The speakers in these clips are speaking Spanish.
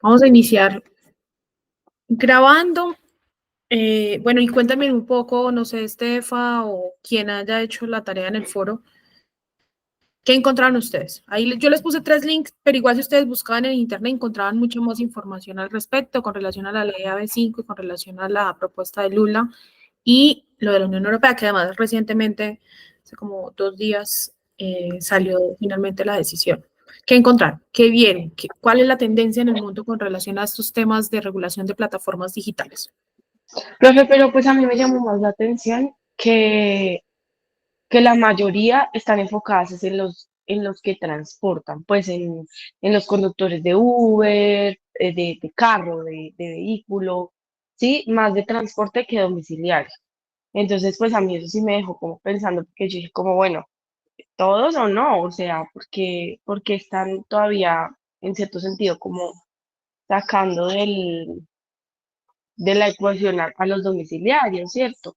Vamos a iniciar grabando. Bueno, y cuéntame un poco, no sé, Estefa o quien haya hecho la tarea en el foro, ¿qué encontraron ustedes? Ahí yo les puse 3 links, pero igual si ustedes buscaban en internet encontraban mucha más información al respecto con relación a la ley AB5 y con relación a la propuesta de Lula y lo de la Unión Europea, que además recientemente, hace como 2 días, salió finalmente la decisión. ¿Qué encontraron? ¿Qué vieron? ¿Cuál es la tendencia en el mundo con relación a estos temas de regulación de plataformas digitales? Profe, pero pues a mí me llamó más la atención que la mayoría están enfocadas es en los que transportan, pues en los conductores de Uber, de carro, de vehículo, ¿sí? Más de transporte que domiciliario. Entonces, pues a mí eso sí me dejó como pensando, porque yo dije como, bueno, todos o no, o sea, porque están todavía, en cierto sentido, como sacando de la ecuación a los domiciliarios, ¿cierto?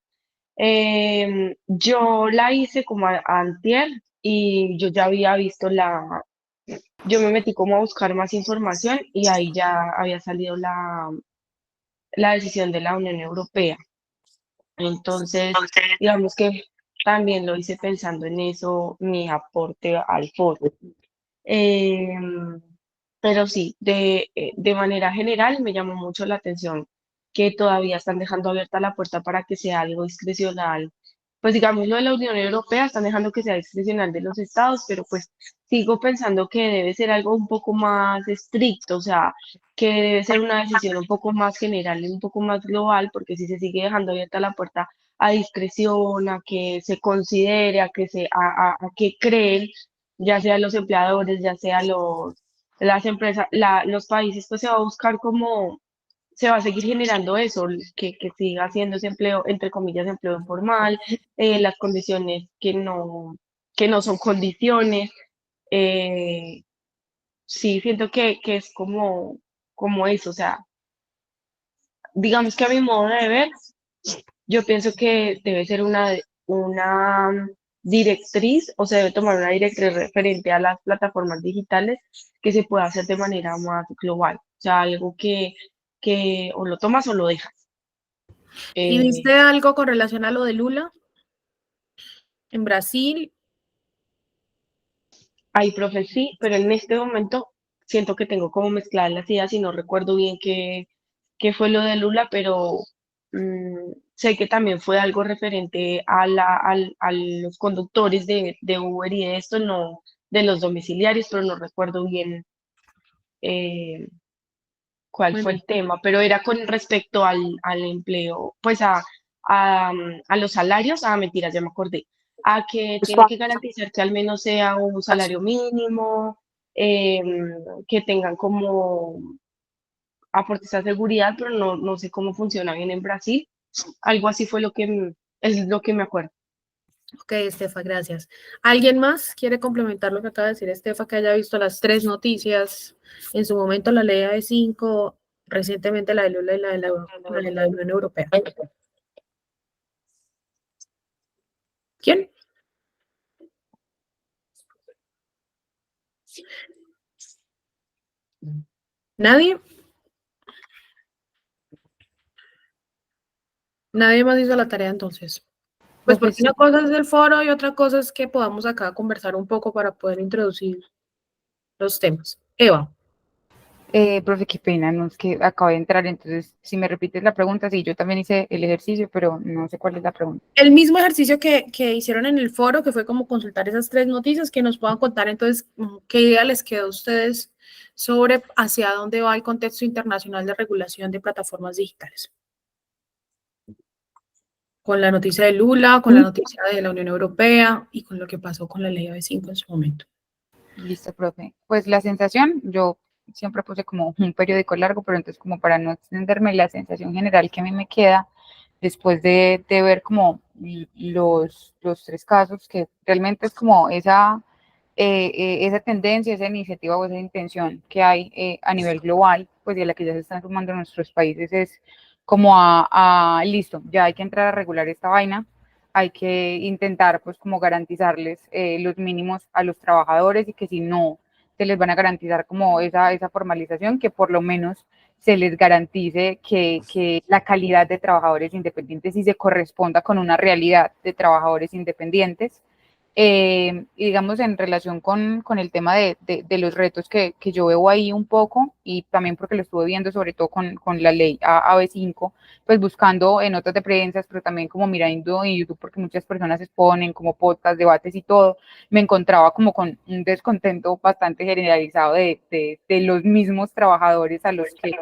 Yo la hice como antier y yo ya había visto yo me metí como a buscar más información y ahí ya había salido la decisión de la Unión Europea. Entonces, digamos que también lo hice pensando en eso, mi aporte al foro. Em, pero sí, de manera general me llamó mucho la atención que todavía están dejando abierta la puerta para que sea algo discrecional. Pues digamos, lo de la Unión Europea están dejando que sea discrecional de los estados, pero pues sigo pensando que debe ser algo un poco más estricto, o sea, que debe ser una decisión un poco más general y un poco más global, porque si se sigue dejando abierta la puerta a discreción, a que se considere, a que creen ya sea los empleadores, ya sea las empresas, los países, pues se va a buscar cómo se va a seguir generando eso, que siga haciendo ese empleo, entre comillas, empleo informal, las condiciones que no son condiciones. eh, sí, siento que es como eso, o sea, digamos que a mi modo de ver, yo pienso que debe ser una directriz o se debe tomar una directriz referente a las plataformas digitales que se pueda hacer de manera más global. O sea, algo que o lo tomas o lo dejas. ¿Y Eh, viste algo con relación a lo de Lula en Brasil? Hay profe, sí, pero en este momento siento que tengo como mezcladas las ideas y no recuerdo bien qué fue lo de Lula, pero sé que también fue algo referente a los conductores de Uber y de esto, no de los domiciliarios, pero no recuerdo bien eh, cuál fue Bueno, el tema, pero era con respecto al empleo, pues a los salarios, mentiras, ya me acordé, a que tiene que garantizar que al menos sea un salario mínimo, que tengan como aportes a seguridad, pero no sé cómo funciona bien en Brasil. Algo así fue es lo que me acuerdo. ok, Estefa, gracias. ¿Alguien más quiere complementar lo que acaba de decir Estefa, que haya visto las 3 noticias? En su momento la ley AB5, recientemente la de Lula y la de la Unión Europea. ¿Quién? ¿Nadie? Nadie más hizo la tarea entonces. Pues Profe, porque una sí. cosa es el foro y otra cosa es que podamos acá conversar un poco para poder introducir los temas. Eva, Profe, qué pena, no es que acabo de entrar, entonces si me repites la pregunta, sí, yo también hice el ejercicio, pero no sé cuál es la pregunta. el mismo ejercicio que hicieron en el foro, que fue como consultar esas 3 noticias, que nos puedan contar entonces qué idea les quedó a ustedes sobre hacia dónde va el contexto internacional de regulación de plataformas digitales. Con la noticia de Lula, con la noticia de la Unión Europea y con lo que pasó con la ley AB5 en su momento. Listo, profe. Pues la sensación, yo siempre puse como un periódico largo, pero entonces como para no extenderme, la sensación general que a mí me queda después de ver como los 3 casos, que realmente es como esa tendencia, esa iniciativa o esa intención que hay a nivel global, pues de la que ya se están sumando nuestros países, es como listo, ya hay que entrar a regular esta vaina, hay que intentar pues como garantizarles los mínimos a los trabajadores y que si no se les van a garantizar como esa formalización, que por lo menos se les garantice que la calidad de trabajadores independientes sí se corresponda con una realidad de trabajadores independientes. Y digamos, en relación con el tema de los retos que yo veo ahí un poco, y también porque lo estuve viendo sobre todo con la ley AB5, pues buscando en notas de prensa, pero también como mirando en YouTube, porque muchas personas exponen como podcast, debates y todo, me encontraba como con un descontento bastante generalizado de los mismos trabajadores a los que,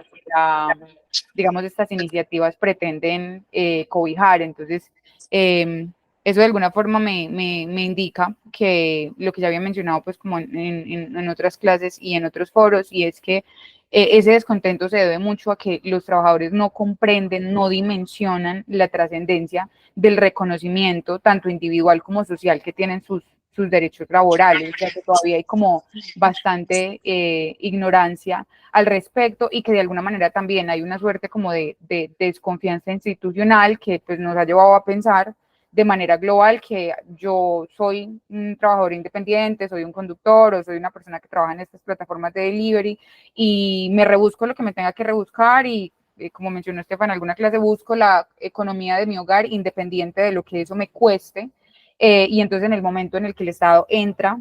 digamos, estas iniciativas pretenden cobijar. Entonces, eso de alguna forma me indica que lo que ya había mencionado pues como en otras clases y en otros foros, y es que ese descontento se debe mucho a que los trabajadores no comprenden, no dimensionan la trascendencia del reconocimiento tanto individual como social que tienen sus derechos laborales, ya que todavía hay como bastante ignorancia al respecto, y que de alguna manera también hay una suerte como de desconfianza institucional que pues nos ha llevado a pensar de manera global que yo soy un trabajador independiente, soy un conductor o soy una persona que trabaja en estas plataformas de delivery y me rebusco lo que me tenga que rebuscar y como mencionó Estefan, en alguna clase busco la economía de mi hogar independiente de lo que eso me cueste, y entonces en el momento en el que el Estado entra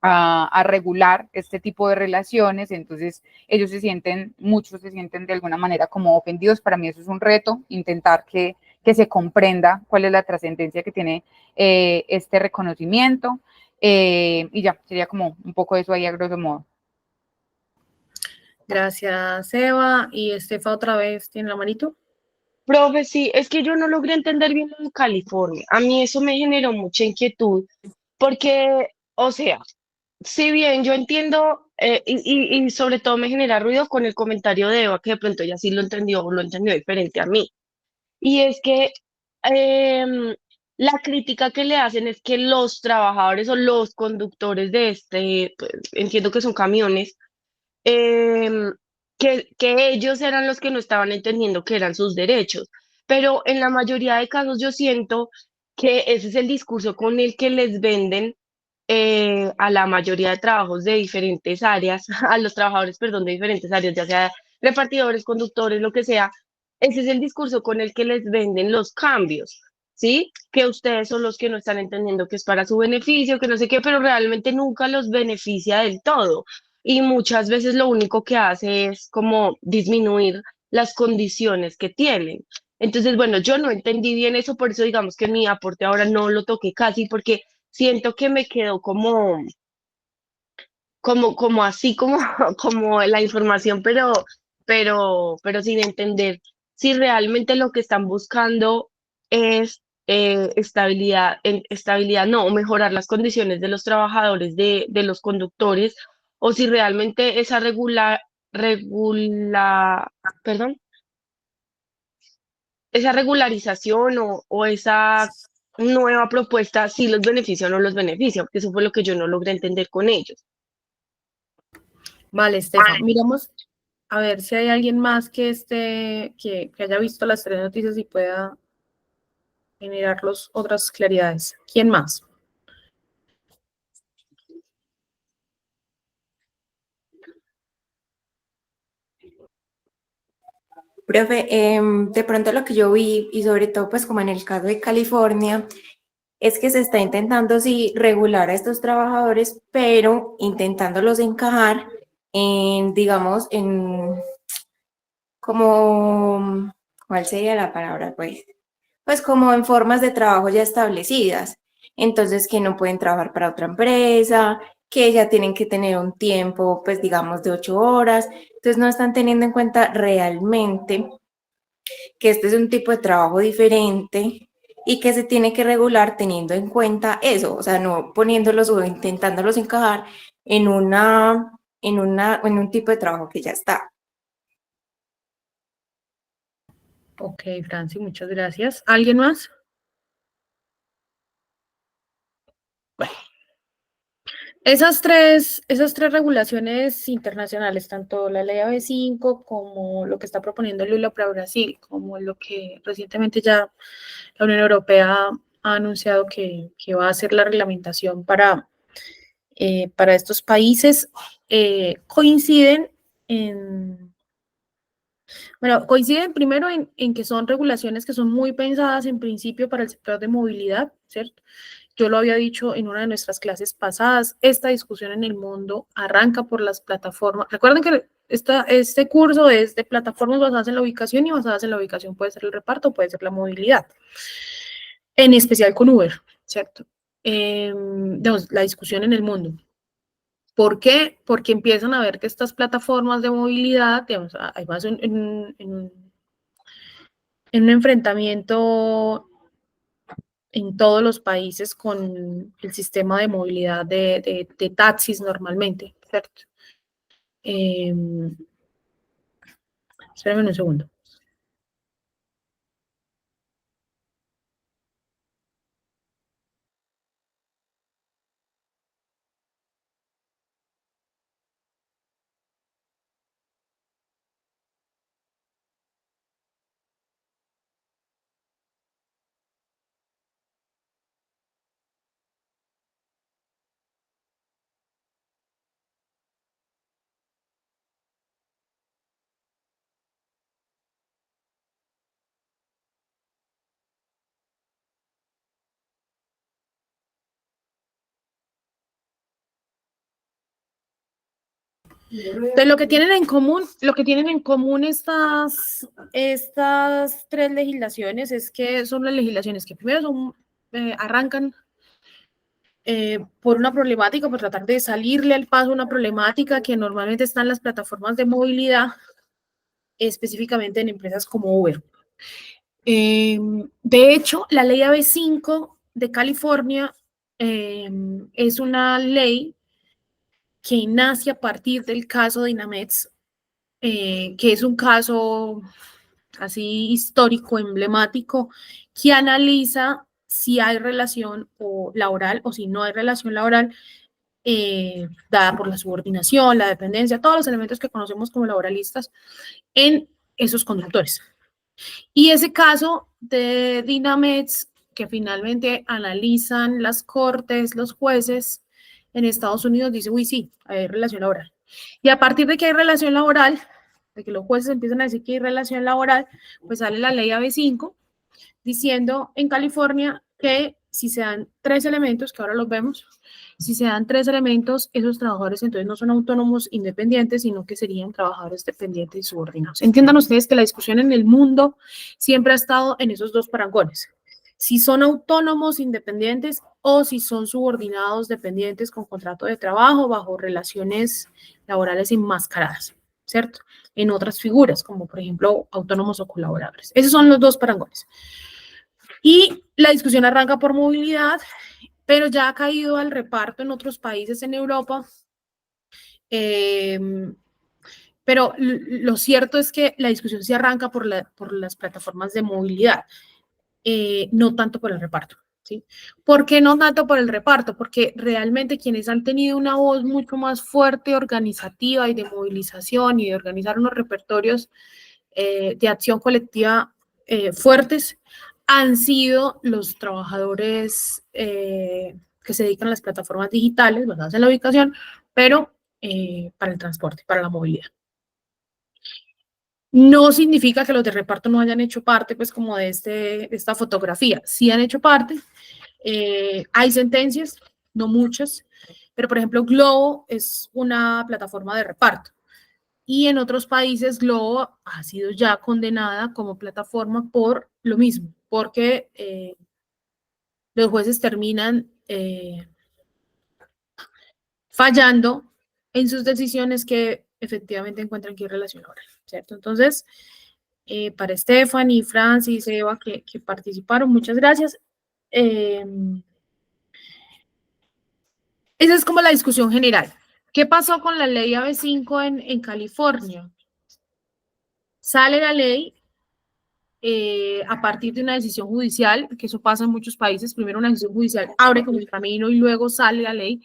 a regular este tipo de relaciones, entonces ellos muchos se sienten de alguna manera como ofendidos. Para mí eso es un reto, intentar que se comprenda cuál es la trascendencia que tiene este reconocimiento, y ya, sería como un poco eso ahí a grosso modo. Gracias, Eva. Y Estefa otra vez tiene la manito. Profe, sí, es que yo no logré entender bien lo de California. A mí eso me generó mucha inquietud, porque, o sea, si bien yo entiendo, y sobre todo me genera ruido con el comentario de Eva, que de pronto ella sí lo entendió o lo entendió diferente a mí. Y es que em, la crítica que le hacen es que los trabajadores o los conductores de pues, entiendo que son camiones, em, que ellos eran los que no estaban entendiendo que eran sus derechos. Pero en la mayoría de casos yo siento que ese es el discurso con el que les venden a la mayoría de trabajos de diferentes áreas, a los trabajadores, perdón, de diferentes áreas, ya sea repartidores, conductores, lo que sea. Ese es el discurso con el que les venden los cambios, ¿sí? Que ustedes son los que no están entendiendo que es para su beneficio, que no sé qué, pero realmente nunca los beneficia del todo y muchas veces lo único que hace es como disminuir las condiciones que tienen. Entonces, bueno, yo no entendí bien eso, por eso digamos que mi aporte ahora no lo toqué casi, porque siento que me quedó como así, como, como la información, pero sin entender si realmente lo que están buscando es estabilidad, estabilidad no, o mejorar las condiciones de los trabajadores, de los conductores, o si realmente esa perdón, esa regularización o esa nueva propuesta si los beneficia o no los beneficia, porque eso fue lo que yo no logré entender con ellos. Vale, Estefa. Miramos a ver si hay alguien más que que haya visto las tres noticias y pueda generarlos otras claridades. ¿Quién más? Profe, de pronto lo que yo vi, y sobre todo pues como en el caso de California, es que se está intentando sí regular a estos trabajadores, pero intentándolos encajar en, digamos, en como, ¿cuál sería la palabra? Pues como en formas de trabajo ya establecidas. Entonces, que no pueden trabajar para otra empresa, que ya tienen que tener un tiempo, pues digamos, de 8 horas. Entonces, no están teniendo en cuenta realmente que este es un tipo de trabajo diferente y que se tiene que regular teniendo en cuenta eso, o sea, no poniéndolos o intentándolos encajar en un tipo de trabajo que ya está. Ok, Franci, muchas gracias. ¿Alguien más? Bueno, esas tres regulaciones internacionales, tanto la ley AB5 como lo que está proponiendo Lula para Brasil, como lo que recientemente ya la Unión Europea ha anunciado que va a hacer la reglamentación para para estos países coinciden en, bueno, coinciden primero en que son regulaciones que son muy pensadas en principio para el sector de movilidad, ¿cierto? Yo lo había dicho en una de nuestras clases pasadas, esta discusión en el mundo arranca por las plataformas. Recuerden que este curso es de plataformas basadas en la ubicación, y basadas en la ubicación puede ser el reparto, puede ser la movilidad, en especial con Uber, ¿cierto? Digamos, la discusión en el mundo. ¿Por qué? Porque empiezan a ver que estas plataformas de movilidad, digamos, hay más en un enfrentamiento en todos los países con el sistema de movilidad de taxis normalmente, ¿cierto? Espérame un segundo. De lo que tienen en común, estas tres legislaciones es que son las legislaciones que primero arrancan por una problemática, por tratar de salirle al paso a una problemática que normalmente está en las plataformas de movilidad, específicamente en empresas como Uber. De hecho, la ley AB5 de California es una ley que nace a partir del caso de Dynamex, que es un caso así histórico, emblemático, que analiza si hay relación laboral o si no hay relación laboral dada por la subordinación, la dependencia, todos los elementos que conocemos como laboralistas en esos conductores. Y ese caso de Dynamex, que finalmente analizan las cortes, los jueces en Estados Unidos, dice, uy, sí, hay relación laboral. Y a partir de que hay relación laboral, de que los jueces empiezan a decir que hay relación laboral, pues sale la ley AB5 diciendo en California que si se dan tres elementos, que ahora los vemos, si se dan tres elementos, esos trabajadores entonces no son autónomos independientes, sino que serían trabajadores dependientes y subordinados. Entiendan ustedes que la discusión en el mundo siempre ha estado en esos dos parangones. Si son autónomos independientes o si son subordinados dependientes con contrato de trabajo bajo relaciones laborales enmascaradas, ¿cierto? En otras figuras, como por ejemplo autónomos o colaboradores. Esos son los dos parangones. Y la discusión arranca por movilidad, pero ya ha caído al reparto en otros países en Europa. Pero lo cierto es que la discusión se arranca por las plataformas de movilidad, no tanto por el reparto. ¿Sí? ¿Por qué no tanto por el reparto? Porque realmente quienes han tenido una voz mucho más fuerte, organizativa y de movilización y de organizar unos repertorios de acción colectiva fuertes han sido los trabajadores que se dedican a las plataformas digitales basadas en la ubicación, pero para el transporte, para la movilidad. No significa que los de reparto no hayan hecho parte, pues, como de esta fotografía. Sí han hecho parte. Hay sentencias, no muchas, pero, por ejemplo, Globo es una plataforma de reparto. Y en otros países Globo ha sido ya condenada como plataforma por lo mismo, porque los jueces terminan fallando en sus decisiones que efectivamente encuentran que hay relación laboral, ¿cierto? Entonces, para Stephanie, Francis, Eva, que participaron, muchas gracias. Esa es como la discusión general. ¿Qué pasó con la ley AB5 en California? Sale la ley a partir de una decisión judicial, que eso pasa en muchos países, primero una decisión judicial abre como el camino y luego sale la ley,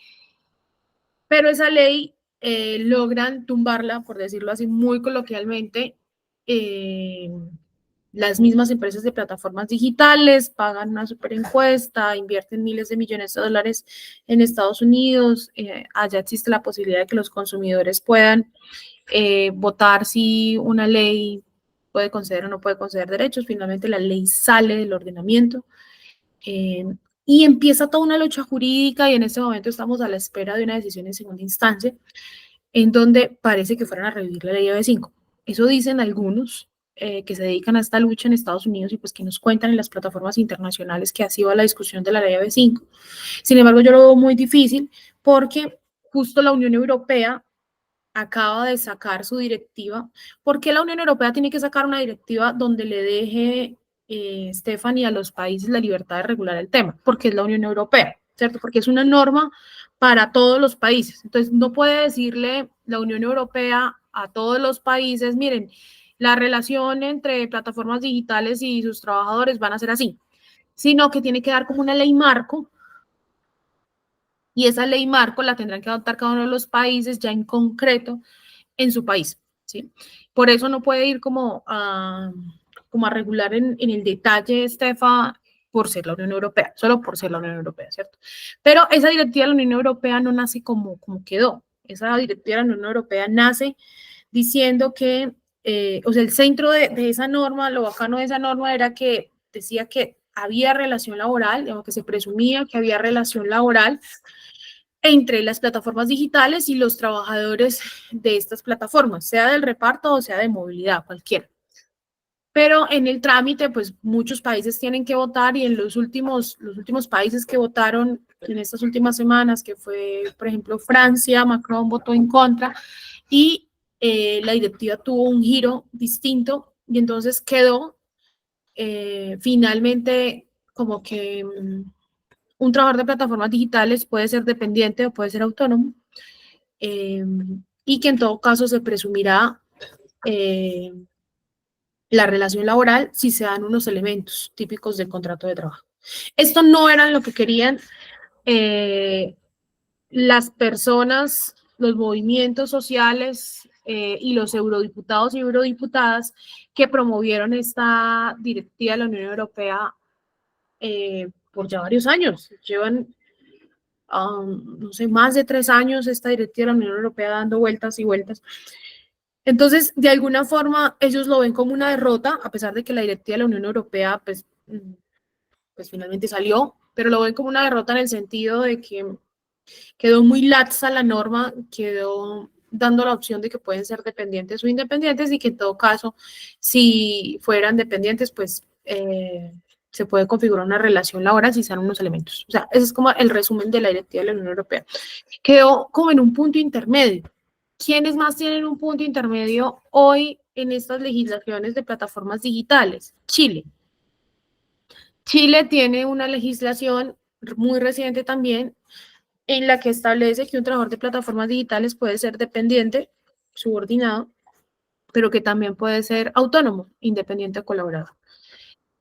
pero esa ley logran tumbarla, por decirlo así muy coloquialmente, las mismas empresas de plataformas digitales pagan una super encuesta, invierten miles de millones de dólares en Estados Unidos. Allá existe la posibilidad de que los consumidores puedan votar si una ley puede conceder o no puede conceder derechos. Finalmente la ley sale del ordenamiento y empieza toda una lucha jurídica y en este momento estamos a la espera de una decisión en segunda instancia en donde parece que fueran a revivir la ley AB5. Eso dicen algunos que se dedican a esta lucha en Estados Unidos y pues que nos cuentan en las plataformas internacionales que así va la discusión de la ley AB5. Sin embargo, yo lo veo muy difícil porque justo la Unión Europea acaba de sacar su directiva. ¿Por qué la Unión Europea tiene que sacar una directiva donde le deje, Stephanie, a los países la libertad de regular el tema? Porque es la Unión Europea, ¿cierto? Porque es una norma para todos los países. Entonces, no puede decirle la Unión Europea a todos los países, miren, la relación entre plataformas digitales y sus trabajadores van a ser así, sino que tiene que dar como una ley marco y esa ley marco la tendrán que adoptar cada uno de los países ya en concreto en su país, ¿sí? Por eso no puede ir como a regular en el detalle, Estefa, por ser la Unión Europea, solo por ser la Unión Europea, ¿cierto? Pero esa directiva de la Unión Europea no nace como quedó. Esa directiva de la Unión Europea nace diciendo que, o sea, el centro de esa norma, lo bacano de esa norma era que decía que había relación laboral, digamos que se presumía que había relación laboral entre las plataformas digitales y los trabajadores de estas plataformas, sea del reparto o sea de movilidad, cualquiera. Pero en el trámite, pues muchos países tienen que votar y en los últimos países que votaron en estas últimas semanas, que fue, por ejemplo, Francia, Macron votó en contra y la directiva tuvo un giro distinto y entonces quedó finalmente como que un trabajador de plataformas digitales puede ser dependiente o puede ser autónomo y que en todo caso se presumirá la relación laboral si se dan unos elementos típicos del contrato de trabajo. Esto no era lo que querían las personas, los movimientos sociales y los eurodiputados y eurodiputadas que promovieron esta directiva de la Unión Europea por ya varios años. Llevan, no sé, más de 3 años esta directiva de la Unión Europea dando vueltas y vueltas. Entonces, de alguna forma, ellos lo ven como una derrota, a pesar de que la directiva de la Unión Europea, pues finalmente salió, pero lo ven como una derrota en el sentido de que quedó muy laxa la norma, quedó dando la opción de que pueden ser dependientes o independientes y que en todo caso, si fueran dependientes, pues se puede configurar una relación laboral si sean unos elementos. O sea, ese es como el resumen de la directiva de la Unión Europea. Quedó como en un punto intermedio. ¿Quiénes más tienen un punto intermedio hoy en estas legislaciones de plataformas digitales? Chile. Chile tiene una legislación muy reciente también en la que establece que un trabajador de plataformas digitales puede ser dependiente, subordinado, pero que también puede ser autónomo, independiente o colaborador.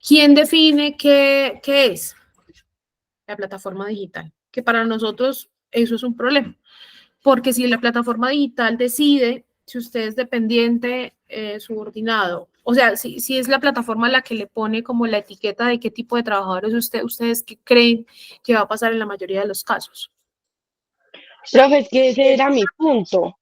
¿Quién define qué es la plataforma digital? Que para nosotros eso es un problema, porque si la plataforma digital decide si usted es dependiente, subordinado, o sea, si es la plataforma la que le pone como la etiqueta de qué tipo de trabajadores ustedes que creen que va a pasar en la mayoría de los casos. Profe, es que ese era mi punto.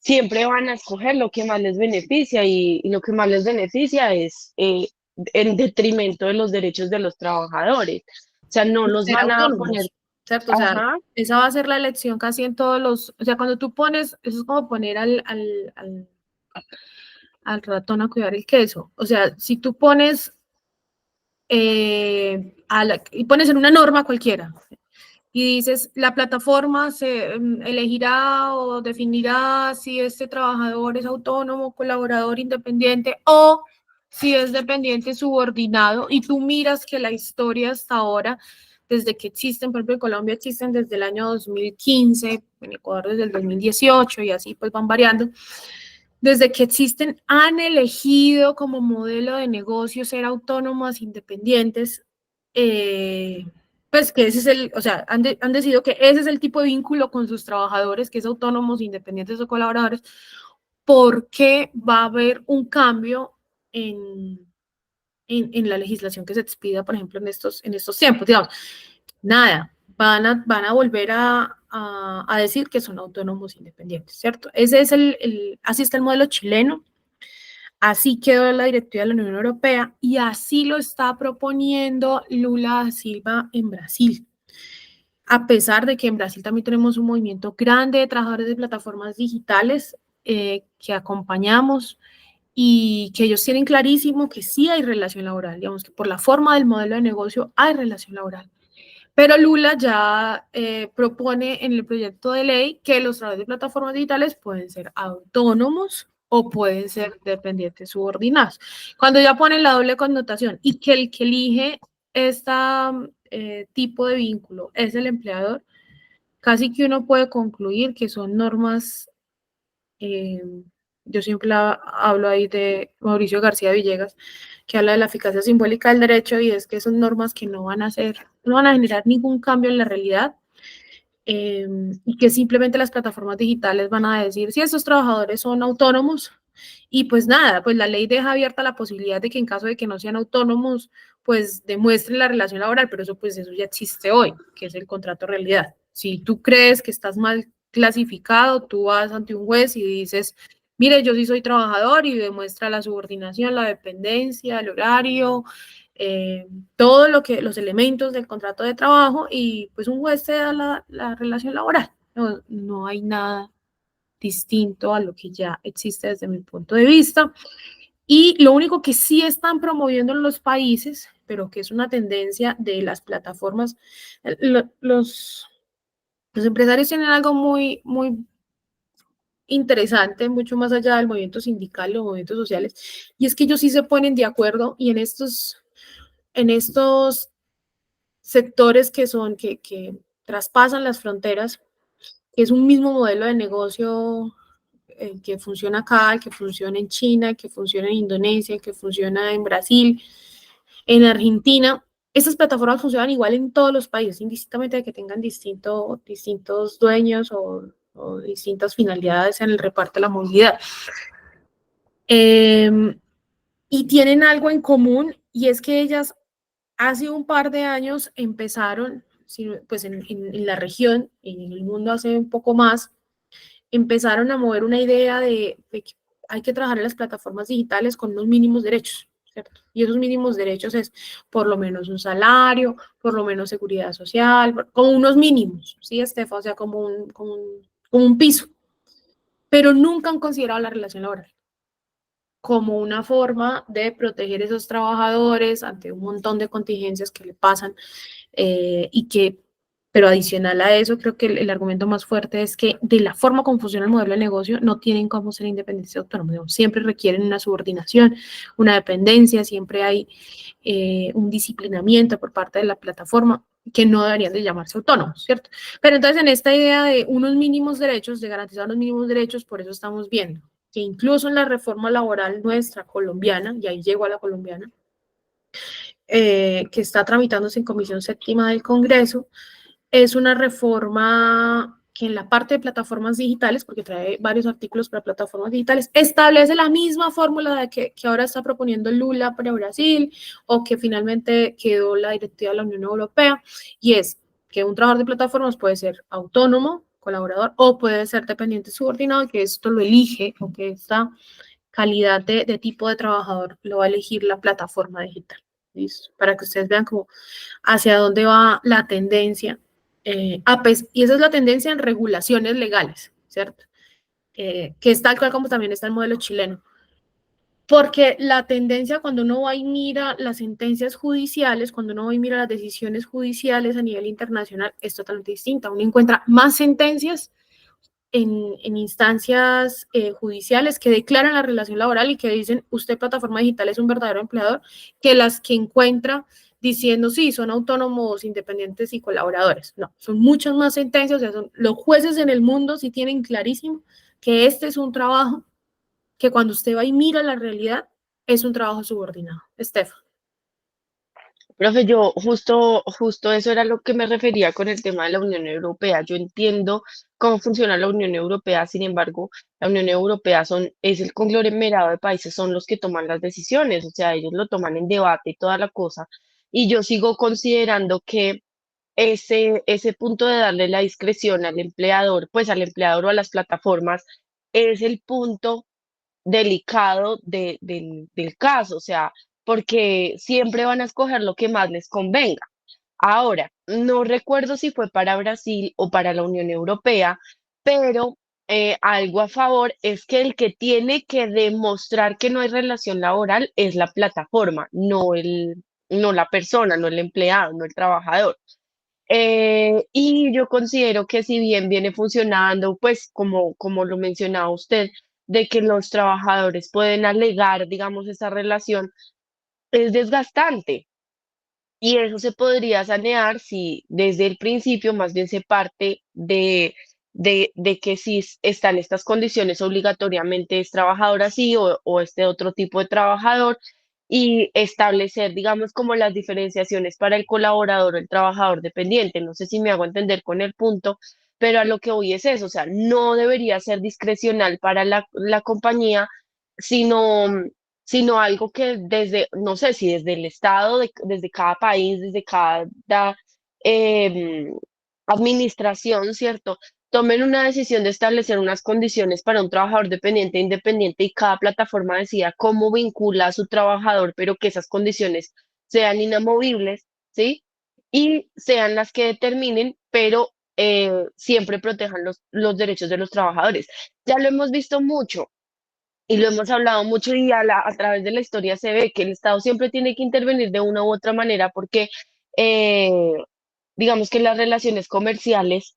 Siempre van a escoger lo que más les beneficia y lo que más les beneficia es en detrimento de los derechos de los trabajadores. O sea, no los Ser van a poner, autónomos, ¿cierto? O sea, ajá, esa va a ser la elección casi en todos los, o sea, cuando tú pones, eso es como poner al ratón a cuidar el queso. O sea, si tú pones, y pones en una norma cualquiera y dices, la plataforma se elegirá o definirá si este trabajador es autónomo, colaborador, independiente o si es dependiente subordinado y tú miras que la historia hasta ahora, desde que existen, por ejemplo, en Colombia existen desde el año 2015, en Ecuador desde el 2018 y así pues van variando. Desde que existen, han elegido como modelo de negocio ser autónomos, independientes, pues que ese es o sea, han decidido que ese es el tipo de vínculo con sus trabajadores, que es autónomos, independientes o colaboradores, porque va a haber un cambio en en la legislación que se expida, por ejemplo, en estos tiempos, digamos, nada, van a volver a decir que son autónomos independientes, ¿cierto? Ese es así está el modelo chileno, así quedó la directiva de la Unión Europea y así lo está proponiendo Lula da Silva en Brasil. A pesar de que en Brasil también tenemos un movimiento grande de trabajadores de plataformas digitales que acompañamos y que ellos tienen clarísimo que sí hay relación laboral, digamos que por la forma del modelo de negocio hay relación laboral. Pero Lula ya propone en el proyecto de ley que los trabajadores de plataformas digitales pueden ser autónomos o pueden ser dependientes subordinados. Cuando ya ponen la doble connotación y que el que elige este tipo de vínculo es el empleador, casi que uno puede concluir que son normas, yo siempre hablo ahí de Mauricio García Villegas, que habla de la eficacia simbólica del derecho y es que son normas que no van a generar ningún cambio en la realidad y que simplemente las plataformas digitales van a decir si esos trabajadores son autónomos y pues nada, pues la ley deja abierta la posibilidad de que en caso de que no sean autónomos, pues demuestren la relación laboral, pero eso ya existe hoy, que es el contrato realidad. Si tú crees que estás mal clasificado, tú vas ante un juez y dices, mire, yo sí soy trabajador y demuestra la subordinación, la dependencia, el horario, todo los elementos del contrato de trabajo y pues un juez te da la relación laboral. No hay nada distinto a lo que ya existe desde mi punto de vista. Y lo único que sí están promoviendo en los países, pero que es una tendencia de las plataformas, los empresarios tienen algo muy, muy interesante, mucho más allá del movimiento sindical, los movimientos sociales, y es que ellos sí se ponen de acuerdo y en estos sectores que traspasan las fronteras, que es un mismo modelo de negocio que funciona acá, que funciona en China, que funciona en Indonesia, que funciona en Brasil, en Argentina. Estas plataformas funcionan igual en todos los países, indistintamente de que tengan distintos dueños o distintas finalidades en el reparto de la movilidad. Y tienen algo en común y es que ellas hace un par de años empezaron, pues en la región, en el mundo hace un poco más, empezaron a mover una idea de que hay que trabajar en las plataformas digitales con unos mínimos derechos, ¿cierto? Y esos mínimos derechos es por lo menos un salario, por lo menos seguridad social, como unos mínimos, ¿sí, Estefa? O sea, como un piso. Pero nunca han considerado la relación laboral como una forma de proteger a esos trabajadores ante un montón de contingencias que le pasan pero adicional a eso, creo que el argumento más fuerte es que de la forma como funciona el modelo de negocio, no tienen cómo ser independientes y autónomos. Siempre requieren una subordinación, una dependencia, siempre hay un disciplinamiento por parte de la plataforma que no deberían de llamarse autónomos, ¿cierto? Pero entonces en esta idea de unos mínimos derechos, de garantizar unos mínimos derechos, por eso estamos viendo que incluso en la reforma laboral nuestra colombiana, y ahí llegó a la colombiana, que está tramitándose en Comisión Séptima del Congreso, es una reforma que en la parte de plataformas digitales, porque trae varios artículos para plataformas digitales, establece la misma fórmula de que ahora está proponiendo Lula para Brasil o que finalmente quedó la directiva de la Unión Europea, y es que un trabajador de plataformas puede ser autónomo, colaborador, o puede ser dependiente subordinado, que esto lo elige, o que esta calidad de tipo de trabajador lo va a elegir la plataforma digital. ¿Listo? Para que ustedes vean como hacia dónde va la tendencia. Y esa es la tendencia en regulaciones legales, ¿cierto? Que es tal cual como también está el modelo chileno. Porque la tendencia cuando uno va y mira las sentencias judiciales, cuando uno va y mira las decisiones judiciales a nivel internacional, es totalmente distinta. Uno encuentra más sentencias en instancias judiciales que declaran la relación laboral y que dicen, usted plataforma digital es un verdadero empleador, que las que encuentra diciendo, sí, son autónomos, independientes y colaboradores. No, son muchas más sentencias, o sea, los jueces en el mundo sí tienen clarísimo que este es un trabajo que cuando usted va y mira la realidad, es un trabajo subordinado. Estefan. Profe, yo justo eso era lo que me refería con el tema de la Unión Europea. Yo entiendo cómo funciona la Unión Europea, sin embargo, la Unión Europea es el conglomerado de países, son los que toman las decisiones, o sea, ellos lo toman en debate y toda la cosa. Y yo sigo considerando que ese punto de darle la discreción al empleador, pues al empleador o a las plataformas, es el punto delicado del caso, o sea, porque siempre van a escoger lo que más les convenga. Ahora, no recuerdo si fue para Brasil o para la Unión Europea, pero algo a favor es que el que tiene que demostrar que no hay relación laboral es la plataforma, no la persona, no el empleado, no el trabajador. Y yo considero que si bien viene funcionando, pues como lo mencionaba usted, de que los trabajadores pueden alegar, digamos, esa relación, es desgastante. Y eso se podría sanear si desde el principio más bien se parte de que si están estas condiciones obligatoriamente es trabajador así o este otro tipo de trabajador y establecer, digamos, como las diferenciaciones para el colaborador o el trabajador dependiente. No sé si me hago entender con el punto, pero a lo que voy es eso, o sea, no debería ser discrecional para la compañía, sino algo que desde, no sé si desde el Estado, desde cada país, desde cada em, administración, ¿cierto? Tomen una decisión de establecer unas condiciones para un trabajador dependiente e independiente y cada plataforma decida cómo vincula a su trabajador, pero que esas condiciones sean inamovibles, ¿sí? Y sean las que determinen, pero siempre protejan los derechos de los trabajadores. Ya lo hemos visto mucho y lo hemos hablado mucho y a través de la historia se ve que el Estado siempre tiene que intervenir de una u otra manera porque eh, digamos que las relaciones comerciales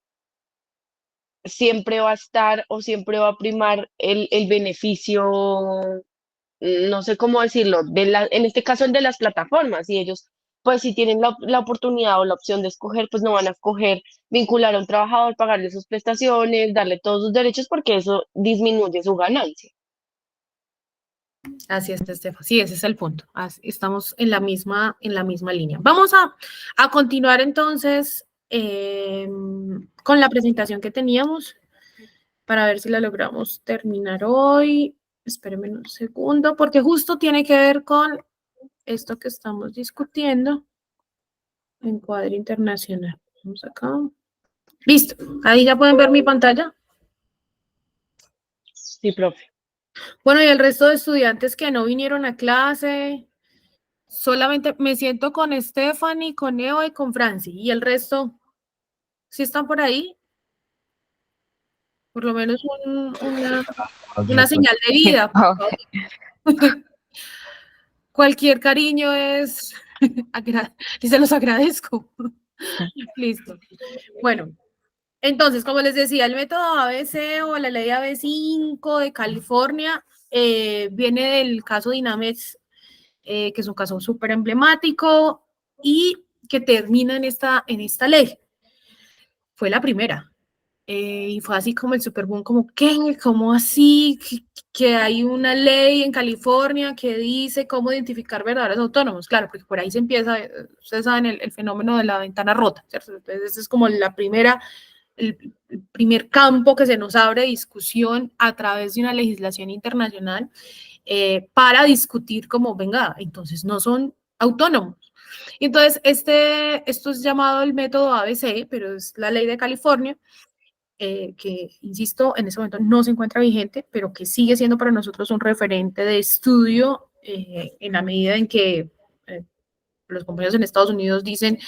siempre va a estar o siempre va a primar el beneficio, no sé cómo decirlo, en este caso el de las plataformas y ellos pues si tienen la oportunidad o la opción de escoger, pues no van a escoger vincular a un trabajador, pagarle sus prestaciones, darle todos sus derechos porque eso disminuye su ganancia. Así es, Estefan. Sí, ese es el punto. Estamos en la misma línea. Vamos a continuar entonces con la presentación que teníamos para ver si la logramos terminar hoy. Espérenme un segundo, porque justo tiene que ver con esto que estamos discutiendo. Encuadre internacional. Vamos acá. Listo. Ahí ya pueden ver mi pantalla. Sí, profe. Bueno, y el resto de estudiantes que no vinieron a clase, solamente me siento con Stephanie, con Eva y con Franci. Y el resto, ¿sí están por ahí? Por lo menos una señal de vida. Por favor. Cualquier cariño es, y se los agradezco. Listo. Bueno, entonces, como les decía, el método ABC o la ley AB5 de California viene del caso Dynamex, que es un caso súper emblemático y que termina en esta ley. Fue la primera. Y fue así como el superboom, como, ¿qué? ¿Cómo así? Que hay una ley en California que dice cómo identificar verdaderos autónomos. Claro, porque por ahí se empieza, ustedes saben, el fenómeno de la ventana rota, ¿cierto? Entonces, ese es como el primer campo que se nos abre de discusión a través de una legislación internacional para discutir como, venga, entonces no son autónomos. Y entonces, esto es llamado el método ABC, pero es la ley de California, que, insisto, en ese momento no se encuentra vigente, pero que sigue siendo para nosotros un referente de estudio en la medida en que los compañeros en Estados Unidos dicen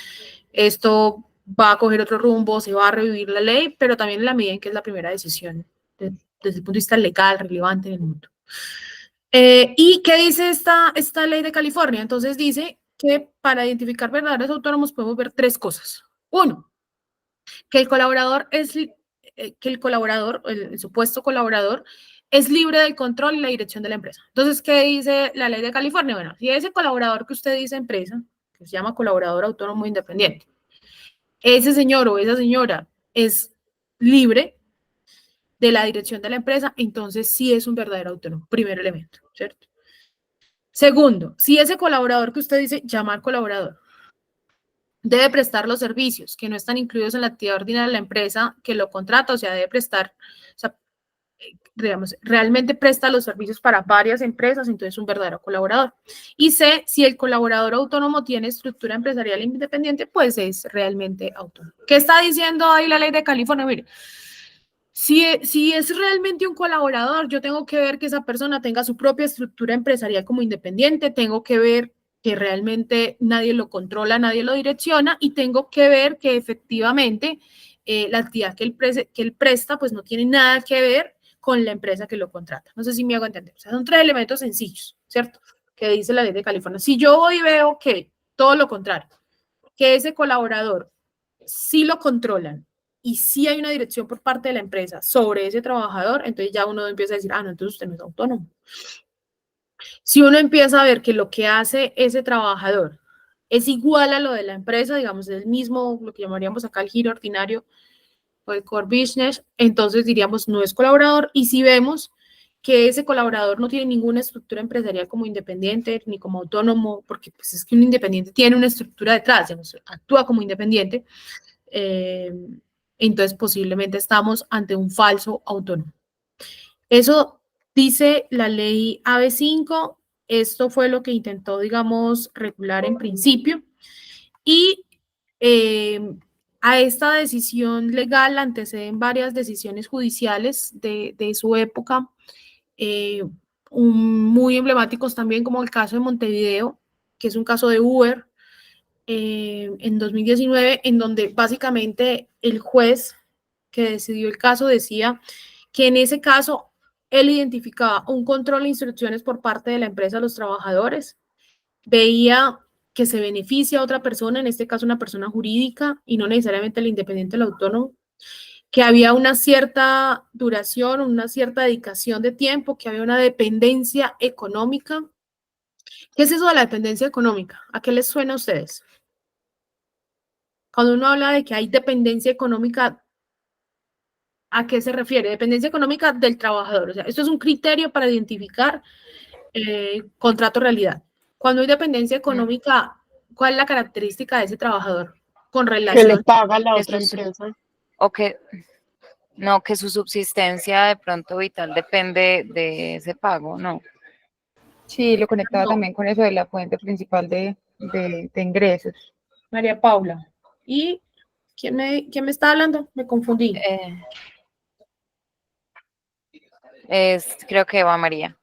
esto va a coger otro rumbo, se va a revivir la ley, pero también en la medida en que es la primera decisión desde el punto de vista legal relevante en el mundo. ¿Y qué dice esta ley de California? Entonces dice que para identificar verdaderos autónomos podemos ver tres cosas. Uno, que el colaborador el supuesto colaborador, es libre del control y la dirección de la empresa. Entonces, ¿qué dice la ley de California? Bueno, si ese colaborador que usted dice empresa, que se llama colaborador autónomo independiente, ese señor o esa señora es libre de la dirección de la empresa, entonces sí es un verdadero autónomo, primer elemento, ¿cierto? Segundo, si ese colaborador que usted dice, llamar colaborador, debe prestar los servicios que no están incluidos en la actividad ordinaria de la empresa que lo contrata, o sea, debe prestar, o sea, digamos, realmente presta los servicios para varias empresas, entonces es un verdadero colaborador. Y C, si el colaborador autónomo tiene estructura empresarial independiente, pues es realmente autónomo. ¿Qué está diciendo ahí la ley de California? Mire, si es realmente un colaborador, yo tengo que ver que esa persona tenga su propia estructura empresarial como independiente, tengo que ver que realmente nadie lo controla, nadie lo direcciona, y tengo que ver que efectivamente la actividad que él presta pues no tiene nada que ver con la empresa que lo contrata. No sé si me hago entender. O sea, son 3 elementos sencillos, ¿cierto? Que dice la ley de California. Si yo hoy veo que todo lo contrario, que ese colaborador sí lo controlan y sí hay una dirección por parte de la empresa sobre ese trabajador, entonces ya uno empieza a decir, no, entonces usted no es autónomo. Si uno empieza a ver que lo que hace ese trabajador es igual a lo de la empresa, digamos, es el mismo, lo que llamaríamos acá el giro ordinario o el core business, entonces diríamos no es colaborador. Y si vemos que ese colaborador no tiene ninguna estructura empresarial como independiente ni como autónomo, porque pues es que un independiente tiene una estructura detrás, digamos, actúa como independiente, entonces posiblemente estamos ante un falso autónomo. Eso dice la ley AB5, esto fue lo que intentó, digamos, regular en principio, y a esta decisión legal anteceden varias decisiones judiciales de su época, muy emblemáticos también, como el caso de Montevideo, que es un caso de Uber, en 2019, en donde básicamente el juez que decidió el caso decía que en ese caso él identificaba un control de instrucciones por parte de la empresa a los trabajadores, veía que se beneficia a otra persona, en este caso una persona jurídica y no necesariamente el independiente o el autónomo, que había una cierta duración, una cierta dedicación de tiempo, que había una dependencia económica. ¿Qué es eso de la dependencia económica? ¿A qué les suena a ustedes? Cuando uno habla de que hay dependencia económica, ¿a qué se refiere? Dependencia económica del trabajador. O sea, esto es un criterio para identificar contrato realidad. Cuando hay dependencia económica, ¿cuál es la característica de ese trabajador con Que le relación? paga la Eso otra es, empresa. o que no, que su subsistencia de pronto vital depende de ese pago, no. Sí, lo conectaba No, también con eso de la fuente principal de ingresos. María Paula. ¿Y quién me está hablando? Me confundí. Creo que Eva María.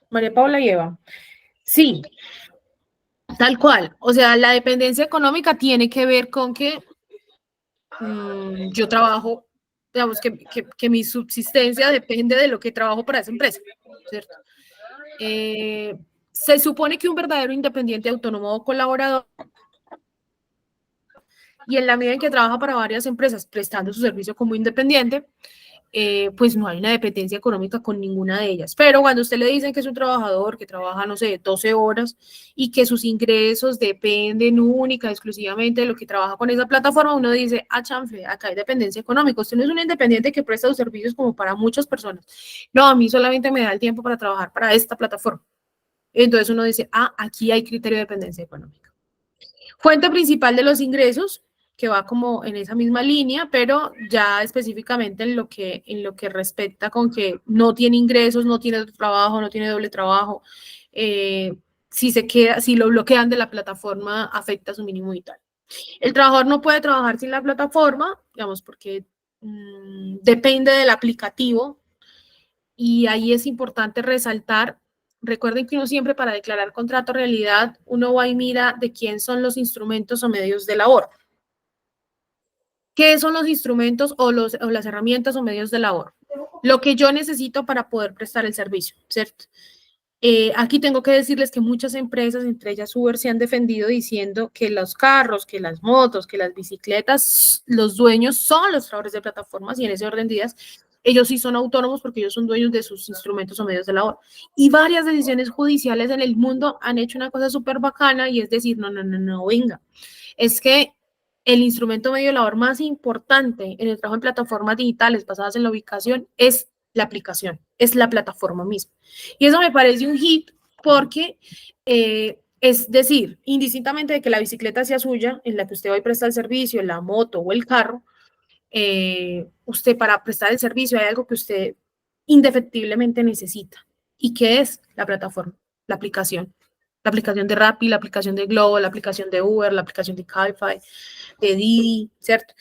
María Paula y Eva. Sí, tal cual. O sea, la dependencia económica tiene que ver con que yo trabajo, digamos, que mi subsistencia depende de lo que trabajo para esa empresa, ¿cierto? Se supone que un verdadero independiente autónomo o colaborador, y en la medida en que trabaja para varias empresas prestando su servicio como independiente, pues no hay una dependencia económica con ninguna de ellas. Pero cuando usted le dicen que es un trabajador que trabaja, no sé, 12 horas y que sus ingresos dependen única, exclusivamente de lo que trabaja con esa plataforma, uno dice, chanfle, acá hay dependencia económica. Usted no es un independiente que presta sus servicios como para muchas personas. No, a mí solamente me da el tiempo para trabajar para esta plataforma. Entonces uno dice, aquí hay criterio de dependencia económica. Fuente principal de los ingresos, que va como en esa misma línea, pero ya específicamente en lo que respecta con que no tiene ingresos, no tiene otro trabajo, no tiene doble trabajo, si lo bloquean de la plataforma, afecta su mínimo vital. El trabajador no puede trabajar sin la plataforma, digamos, porque depende del aplicativo, y ahí es importante resaltar. Recuerden que uno siempre, para declarar contrato realidad, uno va y mira de quién son los instrumentos o medios de labor. ¿Qué son los instrumentos o las herramientas o medios de labor? Lo que yo necesito para poder prestar el servicio, ¿cierto? Aquí tengo que decirles que muchas empresas, entre ellas Uber, se han defendido diciendo que los carros, que las motos, que las bicicletas, los dueños son los trabajadores de plataformas, y en ese orden de ideas, ellos sí son autónomos porque ellos son dueños de sus instrumentos o medios de labor. Y varias decisiones judiciales en el mundo han hecho una cosa súper bacana, y es decir, no, venga, es que el instrumento medio de labor más importante en el trabajo en plataformas digitales basadas en la ubicación es la aplicación, es la plataforma misma. Y eso me parece un hit porque Es decir, indistintamente de que la bicicleta sea suya, en la que usted hoy presta el servicio, la moto o el carro, usted para prestar el servicio hay algo que usted indefectiblemente necesita. ¿Y qué es? La plataforma, la aplicación. La aplicación de Rappi, la aplicación de Globo, la aplicación de Uber, la aplicación de Cabify, de Didi, ¿cierto?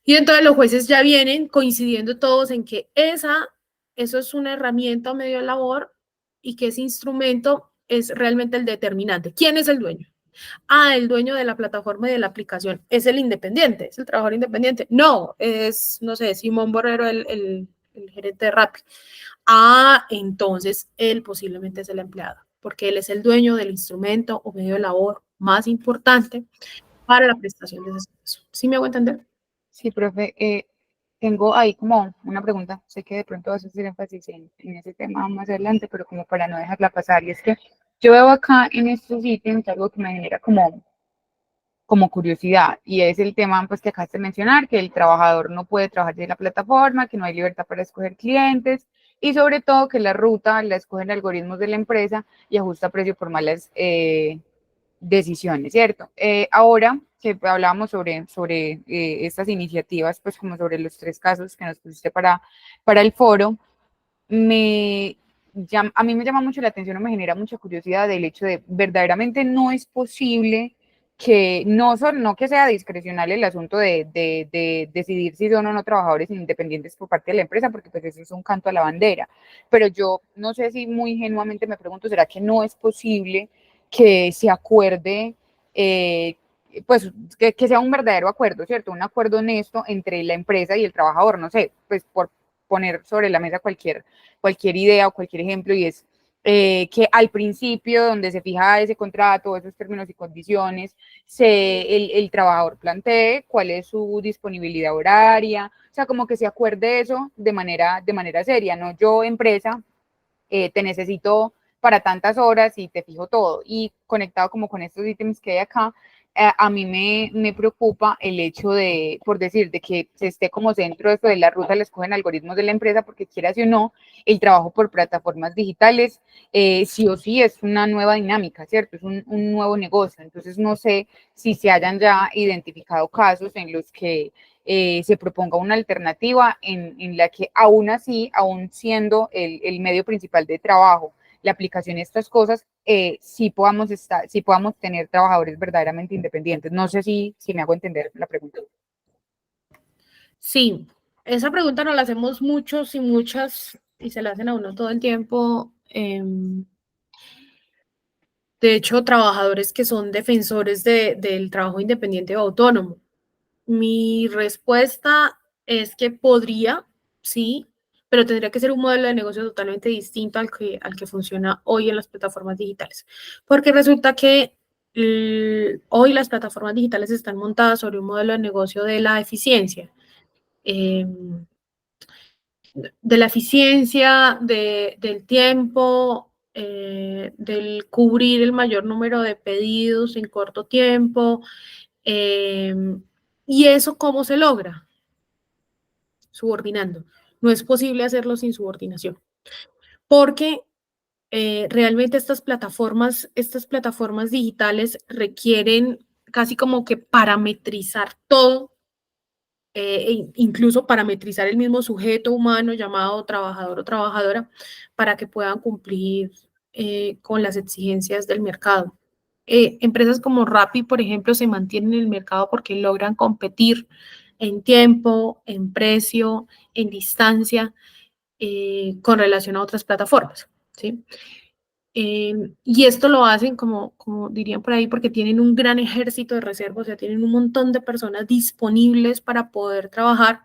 Y entonces los jueces ya vienen coincidiendo todos en que eso es una herramienta o medio de labor y que ese instrumento es realmente el determinante. ¿Quién es el dueño? El dueño de la plataforma y de la aplicación es el independiente, es el trabajador independiente. No, es, no sé, Simón Borrero, el gerente de Rappi. Entonces él posiblemente es el empleado, porque él es el dueño del instrumento o medio de labor más importante para la prestación de ese servicio. ¿Sí me hago entender? Sí, profe, tengo ahí como una pregunta. Sé que de pronto vas a hacer énfasis en ese tema más adelante, pero como para no dejarla pasar. Y es que yo veo acá en estos ítems algo que me genera como curiosidad, y es el tema pues que acabaste de mencionar, que el trabajador no puede trabajar desde la plataforma, que no hay libertad para escoger clientes, y sobre todo que la ruta la escogen algoritmos de la empresa y ajusta precio por malas decisiones, ¿cierto? Ahora que hablábamos sobre estas iniciativas, pues como sobre los 3 casos que nos pusiste para el foro, a mí me llama mucho la atención o me genera mucha curiosidad el hecho de verdaderamente no es posible que no que sea discrecional el asunto de decidir si son o no trabajadores independientes por parte de la empresa, porque pues eso es un canto a la bandera, pero yo no sé si muy ingenuamente me pregunto, ¿será que no es posible que se acuerde, pues que sea un verdadero acuerdo, ¿cierto? Un acuerdo honesto entre la empresa y el trabajador, no sé, pues por poner sobre la mesa cualquier idea o cualquier ejemplo, y es que al principio, donde se fija ese contrato, esos términos y condiciones, el trabajador plantee cuál es su disponibilidad horaria, o sea, como que se acuerde eso de manera seria, no yo, empresa, te necesito para tantas horas y te fijo todo. Y conectado como con estos ítems que hay acá, a mí me preocupa el hecho de, por decir, de que se esté como centro de esto de la ruta, le escogen algoritmos de la empresa, porque quieras o no, el trabajo por plataformas digitales, sí o sí es una nueva dinámica, ¿cierto? Es un nuevo negocio. Entonces, no sé si se hayan ya identificado casos en los que se proponga una alternativa en la que aún así, aún siendo el medio principal de trabajo, la aplicación de estas cosas, sí podamos tener trabajadores verdaderamente independientes. No sé si me hago entender la pregunta. Sí, esa pregunta nos la hacemos muchos y muchas y se la hacen a uno todo el tiempo. De hecho, trabajadores que son defensores del trabajo independiente o autónomo. Mi respuesta es que podría, sí, pero tendría que ser un modelo de negocio totalmente distinto al que funciona hoy en las plataformas digitales. Porque resulta que hoy las plataformas digitales están montadas sobre un modelo de negocio de la eficiencia. De la eficiencia, del tiempo, del cubrir el mayor número de pedidos en corto tiempo. ¿Y eso cómo se logra? Subordinando. No es posible hacerlo sin subordinación, porque realmente estas plataformas digitales requieren casi como que parametrizar todo, incluso parametrizar el mismo sujeto humano llamado trabajador o trabajadora para que puedan cumplir con las exigencias del mercado. Empresas como Rappi, por ejemplo, se mantienen en el mercado porque logran competir en tiempo, en precio, en distancia, con relación a otras plataformas, ¿sí? Y esto lo hacen, como dirían por ahí, porque tienen un gran ejército de reserva, o sea, tienen un montón de personas disponibles para poder trabajar,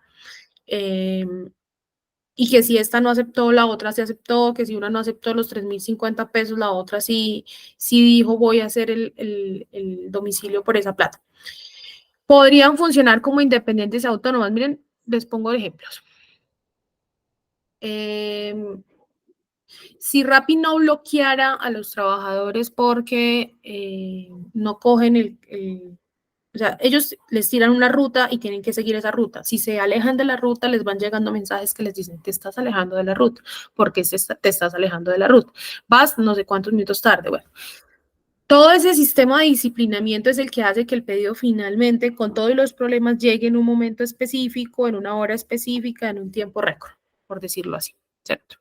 y que si esta no aceptó, la otra sí aceptó, que si una no aceptó los 3.050 pesos, la otra sí dijo voy a hacer el domicilio por esa plata. Podrían funcionar como independientes autónomas. Miren, les pongo ejemplos. Si Rappi no bloqueara a los trabajadores porque no cogen o sea, ellos les tiran una ruta y tienen que seguir esa ruta. Si se alejan de la ruta, les van llegando mensajes que les dicen, te estás alejando de la ruta. ¿Por qué te estás alejando de la ruta? Vas no sé cuántos minutos tarde. Bueno, Todo ese sistema de disciplinamiento es el que hace que el pedido finalmente, con todos los problemas, llegue en un momento específico, en una hora específica, en un tiempo récord, por decirlo así, ¿cierto?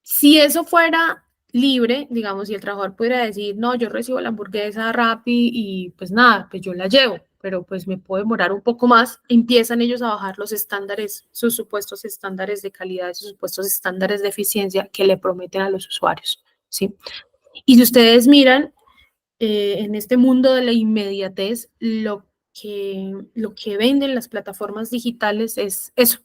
Si eso fuera libre, digamos, si el trabajador pudiera decir, no, yo recibo la hamburguesa Rappi y pues nada, pues yo la llevo, pero pues me puedo demorar un poco más, empiezan ellos a bajar los estándares, sus supuestos estándares de calidad, sus supuestos estándares de eficiencia que le prometen a los usuarios, ¿sí? Y si ustedes miran, en este mundo de la inmediatez, lo que venden las plataformas digitales es eso,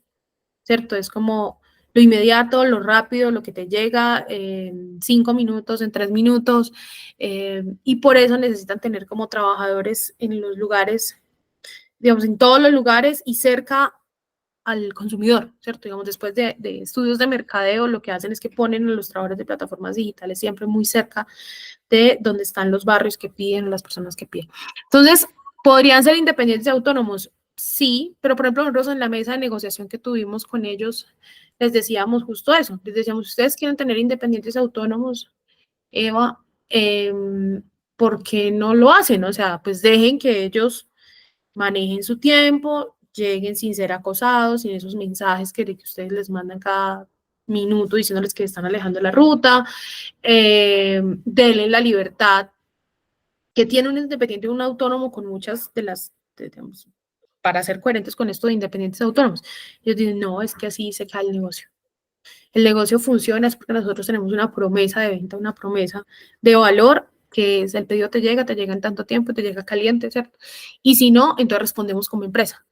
¿cierto? Es como lo inmediato, lo rápido, lo que te llega en 5 minutos, en 3 minutos, y por eso necesitan tener como trabajadores en los lugares, digamos, en todos los lugares y cerca al consumidor, ¿cierto? Digamos, después de estudios de mercadeo, lo que hacen es que ponen a los trabajadores de plataformas digitales siempre muy cerca de donde están los barrios que piden, las personas que piden. Entonces, ¿podrían ser independientes y autónomos? Sí, pero por ejemplo, nosotros en la mesa de negociación que tuvimos con ellos, les decíamos justo eso. Les decíamos, ustedes quieren tener independientes y autónomos, Eva, ¿por qué no lo hacen? O sea, pues dejen que ellos manejen su tiempo, lleguen sin ser acosados, sin esos mensajes que ustedes les mandan cada minuto diciéndoles que están alejando la ruta, denle la libertad que tiene un independiente y un autónomo con muchas de las, digamos, para ser coherentes con esto de independientes y autónomos. Ellos dicen, no, es que así se cae el negocio. El negocio funciona es porque nosotros tenemos una promesa de venta, una promesa de valor, que es el pedido te llega en tanto tiempo, te llega caliente, ¿cierto? Y si no, entonces respondemos como empresa.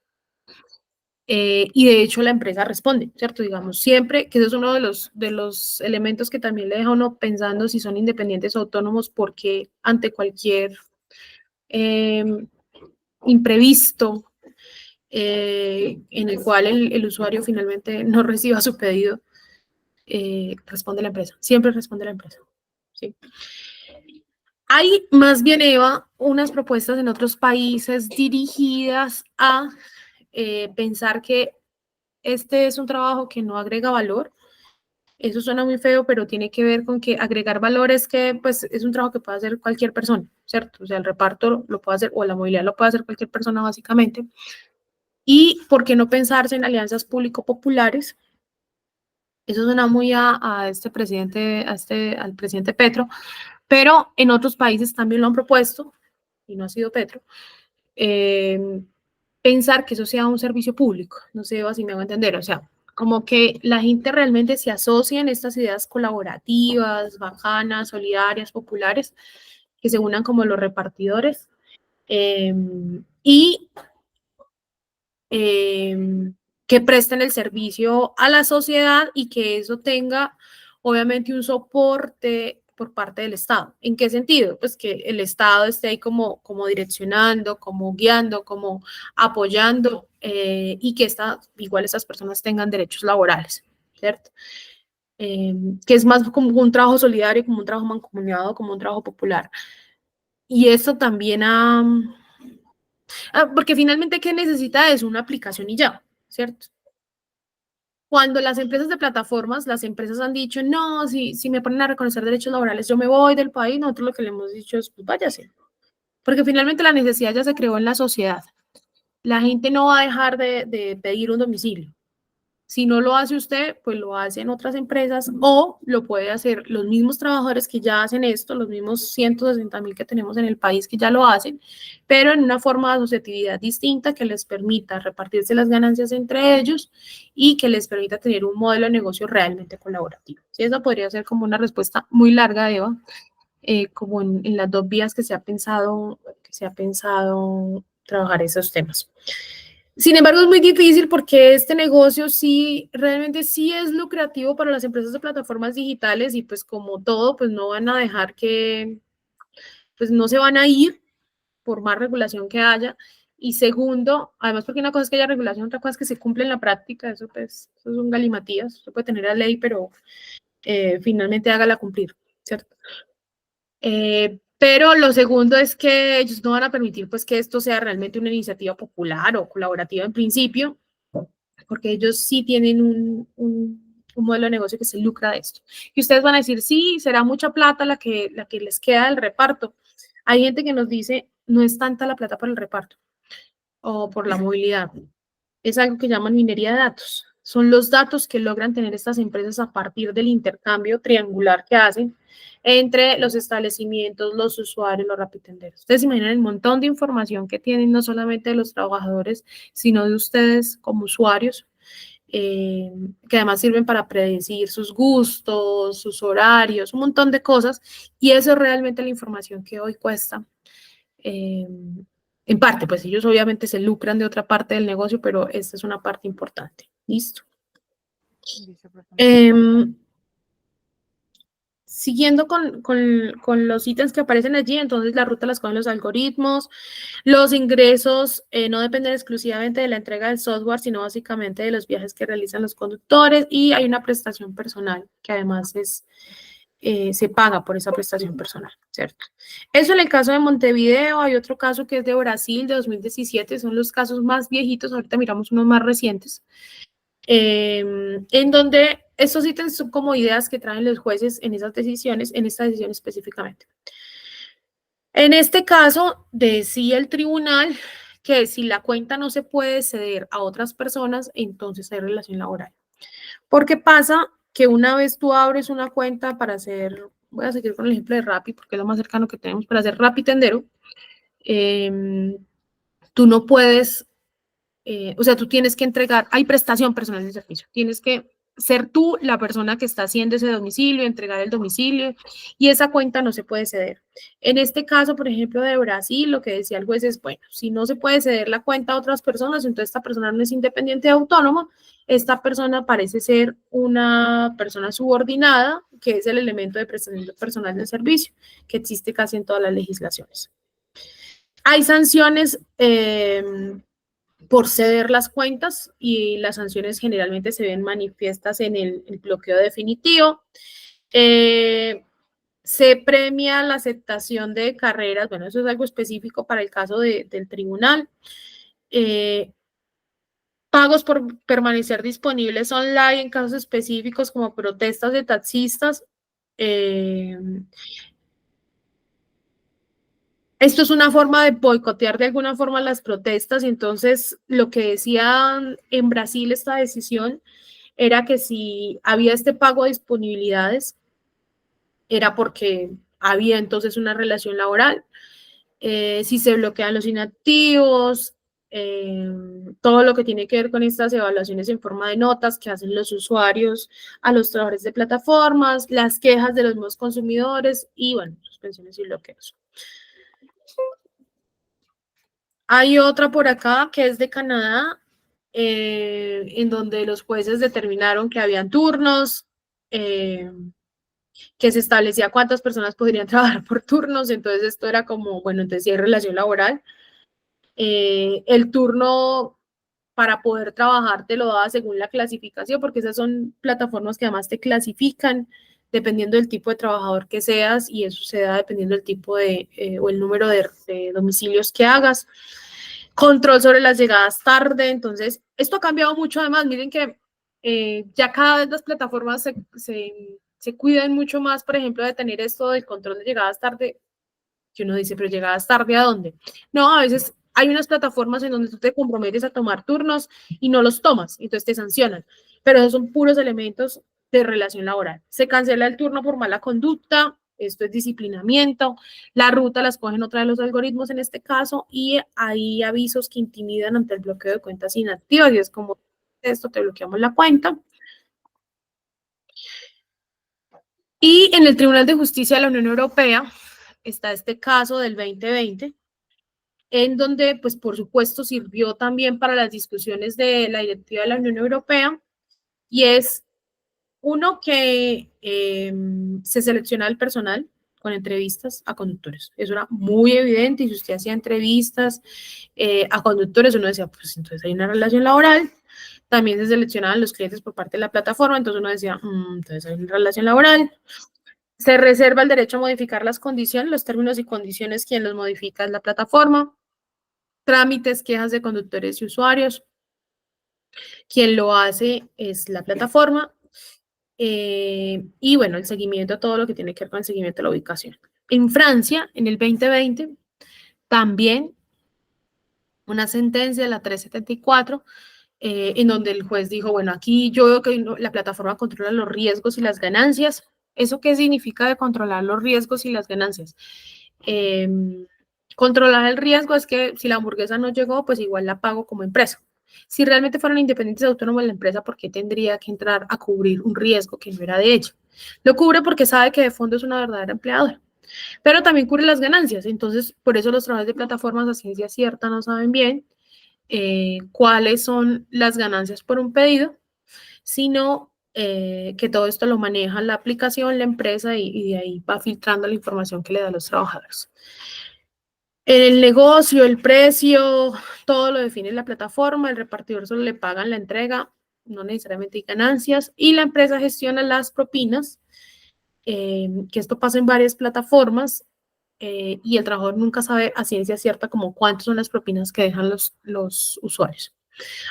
Y de hecho la empresa responde, ¿cierto? Digamos, siempre, que eso es uno de los elementos que también le deja a uno pensando si son independientes o autónomos, porque ante cualquier imprevisto en el cual el usuario finalmente no reciba su pedido, responde la empresa, siempre responde la empresa, ¿sí? Hay más bien, Eva, unas propuestas en otros países dirigidas a pensar que este es un trabajo que no agrega valor. Eso suena muy feo, pero tiene que ver con que agregar valor es que pues, es un trabajo que puede hacer cualquier persona, ¿cierto? O sea, el reparto lo puede hacer, o la movilidad lo puede hacer cualquier persona básicamente. Y por qué no pensarse en alianzas público-populares. Eso suena muy a este presidente, al presidente Petro, pero en otros países también lo han propuesto, y no ha sido Petro, pensar que eso sea un servicio público. No sé si me hago entender, o sea, como que la gente realmente se asocie en estas ideas colaborativas, bacanas, solidarias, populares, que se unan como los repartidores y que presten el servicio a la sociedad y que eso tenga obviamente un soporte por parte del Estado. ¿En qué sentido? Pues que el Estado esté ahí como direccionando, como guiando, como apoyando y que igual estas personas tengan derechos laborales, ¿cierto? Que es más como un trabajo solidario, como un trabajo mancomunado, como un trabajo popular. Y eso también porque finalmente, ¿qué necesita? Es una aplicación y ya, ¿cierto? Cuando las empresas de plataformas, las empresas han dicho, no, si me ponen a reconocer derechos laborales, yo me voy del país, nosotros lo que le hemos dicho es, pues váyase. Porque finalmente la necesidad ya se creó en la sociedad. La gente no va a dejar de pedir un domicilio. Si no lo hace usted, pues lo hacen otras empresas o lo puede hacer los mismos trabajadores que ya hacen esto, los mismos 160,000 que tenemos en el país que ya lo hacen, pero en una forma de asociatividad distinta que les permita repartirse las ganancias entre ellos y que les permita tener un modelo de negocio realmente colaborativo. Sí, esa podría ser como una respuesta muy larga, Eva, como en las dos vías que se ha pensado trabajar esos temas. Sin embargo, es muy difícil porque este negocio sí, realmente sí es lucrativo para las empresas de plataformas digitales y pues como todo, pues no van a dejar pues no se van a ir por más regulación que haya. Y segundo, además porque una cosa es que haya regulación, otra cosa es que se cumple en la práctica, eso pues, eso es un galimatías, se puede tener la ley, pero finalmente hágala cumplir, ¿cierto? Pero lo segundo es que ellos no van a permitir pues que esto sea realmente una iniciativa popular o colaborativa en principio, porque ellos sí tienen un modelo de negocio que se lucra de esto. Y ustedes van a decir, sí, será mucha plata la que les queda del reparto. Hay gente que nos dice, no es tanta la plata por el reparto o por la movilidad. Es algo que llaman minería de datos. Son los datos que logran tener estas empresas a partir del intercambio triangular que hacen entre los establecimientos, los usuarios, los rapitenderos. Ustedes imaginan el montón de información que tienen no solamente de los trabajadores, sino de ustedes como usuarios, que además sirven para predecir sus gustos, sus horarios, un montón de cosas. Y eso es realmente la información que hoy cuesta. En parte, pues ellos obviamente se lucran de otra parte del negocio, pero esta es una parte importante. ¿Listo? Listo, profe. Siguiendo con los ítems que aparecen allí, entonces la ruta las cogen los algoritmos, los ingresos no dependen exclusivamente de la entrega del software, sino básicamente de los viajes que realizan los conductores, y hay una prestación personal que además se paga por esa prestación personal, ¿cierto? Eso en el caso de Montevideo. Hay otro caso que es de Brasil, de 2017, son los casos más viejitos, ahorita miramos unos más recientes, en donde estos ítems son como ideas que traen los jueces en esas decisiones, en esta decisión específicamente. En este caso, decía el tribunal que si la cuenta no se puede ceder a otras personas, entonces hay relación laboral. Porque pasa que una vez tú abres una cuenta para hacer, voy a seguir con el ejemplo de Rappi, porque es lo más cercano que tenemos, para hacer Rappi Tendero, tú no puedes, o sea, tú tienes que entregar, hay prestación personal de servicio, tienes que ser tú la persona que está haciendo ese domicilio, entregar el domicilio, y esa cuenta no se puede ceder. En este caso, por ejemplo, de Brasil, lo que decía el juez es, bueno, si no se puede ceder la cuenta a otras personas, entonces esta persona no es independiente y autónoma, esta persona parece ser una persona subordinada, que es el elemento de prestación personal del servicio, que existe casi en todas las legislaciones. Hay sanciones por ceder las cuentas, y las sanciones generalmente se ven manifiestas en el bloqueo definitivo. Se premia la aceptación de carreras, bueno, eso es algo específico para el caso del tribunal. Pagos por permanecer disponibles online en casos específicos como protestas de taxistas. Esto es una forma de boicotear de alguna forma las protestas, y entonces lo que decían en Brasil esta decisión era que si había este pago de disponibilidades era porque había entonces una relación laboral. Si se bloquean los inactivos, todo lo que tiene que ver con estas evaluaciones en forma de notas que hacen los usuarios a los trabajadores de plataformas, las quejas de los nuevos consumidores y, bueno, suspensiones y bloqueos. Hay otra por acá que es de Canadá, en donde los jueces determinaron que habían turnos, que se establecía cuántas personas podrían trabajar por turnos. Entonces esto era como, bueno, entonces sí hay relación laboral. El turno para poder trabajar te lo da según la clasificación, porque esas son plataformas que además te clasifican dependiendo del tipo de trabajador que seas, y eso se da dependiendo del tipo de, o el número de domicilios que hagas. Control sobre las llegadas tarde. Entonces, esto ha cambiado mucho. Además, miren que ya cada vez las plataformas se cuidan mucho más, por ejemplo, de tener esto del control de llegadas tarde, que uno dice, pero llegadas tarde, ¿a dónde? No, a veces hay unas plataformas en donde tú te comprometes a tomar turnos y no los tomas, entonces te sancionan, pero esos son puros elementos de relación laboral. Se cancela el turno por mala conducta, esto es disciplinamiento, la ruta las cogen otra de los algoritmos en este caso, y hay avisos que intimidan ante el bloqueo de cuentas inactivas, y es como, esto te bloqueamos la cuenta. Y en el Tribunal de Justicia de la Unión Europea está este caso del 2020, en donde, pues, por supuesto, sirvió también para las discusiones de la directiva de la Unión Europea, y es uno que se selecciona el personal con entrevistas a conductores. Eso era muy evidente, y si usted hacía entrevistas a conductores, uno decía, pues entonces hay una relación laboral. También se seleccionaban los clientes por parte de la plataforma, entonces uno decía, entonces hay una relación laboral. Se reserva el derecho a modificar las condiciones, los términos y condiciones, quien los modifica es la plataforma. Trámites, quejas de conductores y usuarios, quien lo hace es la plataforma. Y bueno, el seguimiento, todo lo que tiene que ver con el seguimiento de la ubicación. En Francia, en el 2020, también una sentencia, la 374, en donde el juez dijo, bueno, aquí yo veo que la plataforma controla los riesgos y las ganancias. ¿Eso qué significa de controlar los riesgos y las ganancias? Controlar el riesgo es que si la hamburguesa no llegó, pues igual la pago como empresa. Si realmente fueran independientes autónomos de la empresa, ¿por qué tendría que entrar a cubrir un riesgo que no era de ella? Lo cubre porque sabe que de fondo es una verdadera empleadora, pero también cubre las ganancias. Entonces, por eso los trabajadores de plataformas a ciencia cierta no saben bien cuáles son las ganancias por un pedido, sino que todo esto lo maneja la aplicación, la empresa, y de ahí va filtrando la información que le da a los trabajadores. El negocio, el precio, todo lo define la plataforma, el repartidor solo le pagan la entrega, no necesariamente hay ganancias, y la empresa gestiona las propinas, que esto pasa en varias plataformas, y el trabajador nunca sabe a ciencia cierta como cuántas son las propinas que dejan los usuarios.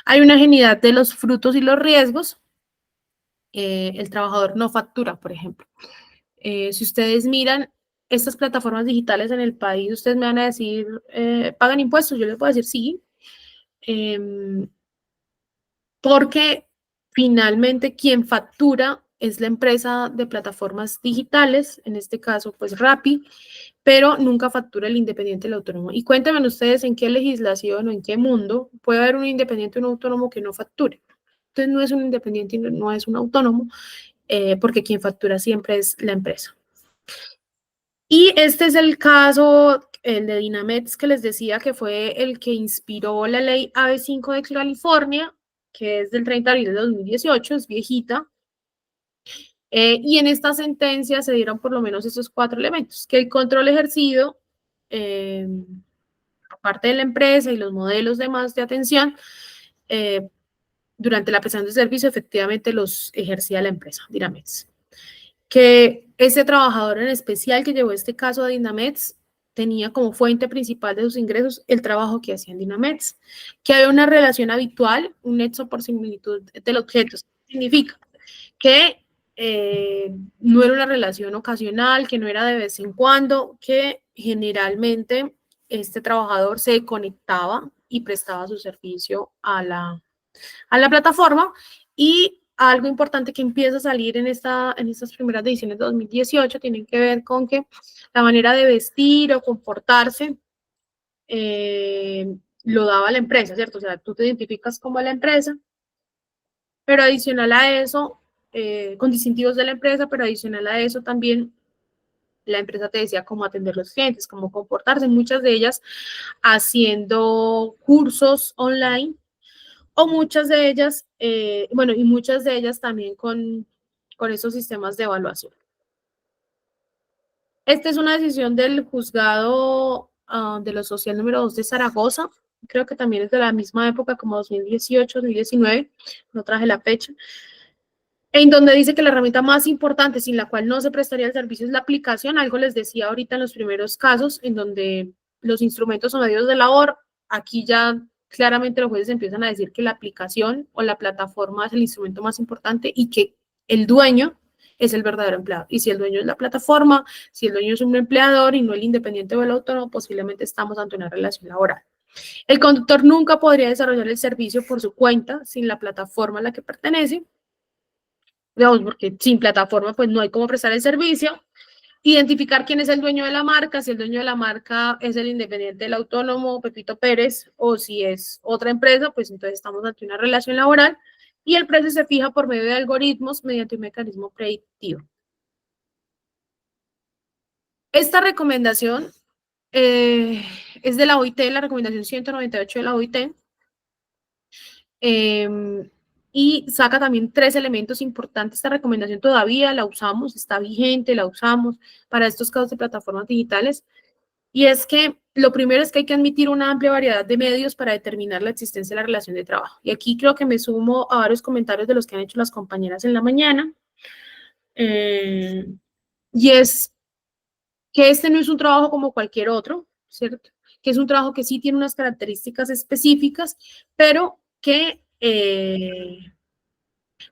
Hay una ajenidad de los frutos y los riesgos. El trabajador no factura, por ejemplo. Si ustedes miran estas plataformas digitales en el país, ustedes me van a decir, ¿pagan impuestos? Yo les puedo decir sí, porque finalmente quien factura es la empresa de plataformas digitales, en este caso pues Rappi, pero nunca factura el independiente el autónomo. Y cuéntenme ustedes en qué legislación o en qué mundo puede haber un independiente o un autónomo que no facture. Entonces no es un independiente y no es un autónomo, porque quien factura siempre es la empresa. Y este es el caso, el de Dynamex, que les decía que fue el que inspiró la ley AB5 de California, que es del 30 de abril de 2018, es viejita. Y en esta sentencia se dieron por lo menos esos 4 elementos, que el control ejercido por parte de la empresa y los modelos demás de atención durante la prestación de servicio efectivamente los ejercía la empresa, Dynamex. Que ese trabajador en especial que llevó este caso a Dynamex tenía como fuente principal de sus ingresos el trabajo que hacía en Dynamex, que había una relación habitual, un nexo por similitud del objeto. Significa que no era una relación ocasional, que no era de vez en cuando, que generalmente este trabajador se conectaba y prestaba su servicio a la plataforma. Y algo importante que empieza a salir en estas primeras ediciones de 2018 tiene que ver con que la manera de vestir o comportarse lo daba la empresa, ¿cierto? O sea, tú te identificas como la empresa, pero adicional a eso, con distintivos de la empresa, pero adicional a eso también la empresa te decía cómo atender a los clientes, cómo comportarse, muchas de ellas haciendo cursos online, o muchas de ellas, bueno, y muchas de ellas también con esos sistemas de evaluación. Esta es una decisión del juzgado de lo social número 2 de Zaragoza, creo que también es de la misma época como 2018, 2019, no traje la fecha, en donde dice que la herramienta más importante sin la cual no se prestaría el servicio es la aplicación. Algo les decía ahorita en los primeros casos, en donde los instrumentos o medios de labor, aquí ya claramente los jueces empiezan a decir que la aplicación o la plataforma es el instrumento más importante y que el dueño es el verdadero empleado. Y si el dueño es la plataforma, si el dueño es un empleador y no el independiente o el autónomo, posiblemente estamos ante una relación laboral. El conductor nunca podría desarrollar el servicio por su cuenta sin la plataforma a la que pertenece, digamos, porque sin plataforma pues no hay cómo prestar el servicio. Identificar quién es el dueño de la marca, si el dueño de la marca es el independiente, el autónomo, Pepito Pérez, o si es otra empresa, pues entonces estamos ante una relación laboral, y el precio se fija por medio de algoritmos mediante un mecanismo predictivo. Esta recomendación es de la OIT, la recomendación 198 de la OIT, y saca también 3 elementos importantes. Esta recomendación todavía la usamos, está vigente, la usamos para estos casos de plataformas digitales. Y es que lo primero es que hay que admitir una amplia variedad de medios para determinar la existencia de la relación de trabajo. Y aquí creo que me sumo a varios comentarios de los que han hecho las compañeras en la mañana. Y es que este no es un trabajo como cualquier otro, ¿cierto? Que es un trabajo que sí tiene unas características específicas, pero que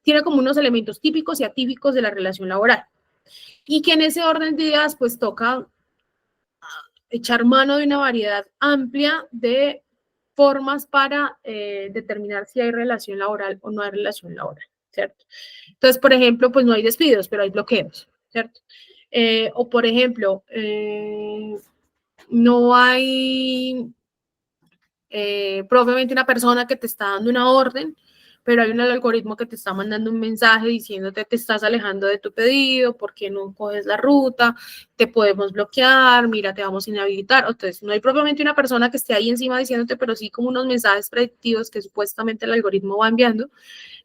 tiene como unos elementos típicos y atípicos de la relación laboral. Y que en ese orden de ideas, pues toca echar mano de una variedad amplia de formas para determinar si hay relación laboral o no hay relación laboral, ¿cierto? Entonces, por ejemplo, pues no hay despidos, pero hay bloqueos, ¿cierto? O, por ejemplo, no hay probablemente una persona que te está dando una orden, pero hay un algoritmo que te está mandando un mensaje diciéndote te estás alejando de tu pedido, ¿por qué no coges la ruta? Te podemos bloquear, mira, te vamos a inhabilitar. Entonces, no hay propiamente una persona que esté ahí encima diciéndote, pero sí como unos mensajes predictivos que supuestamente el algoritmo va enviando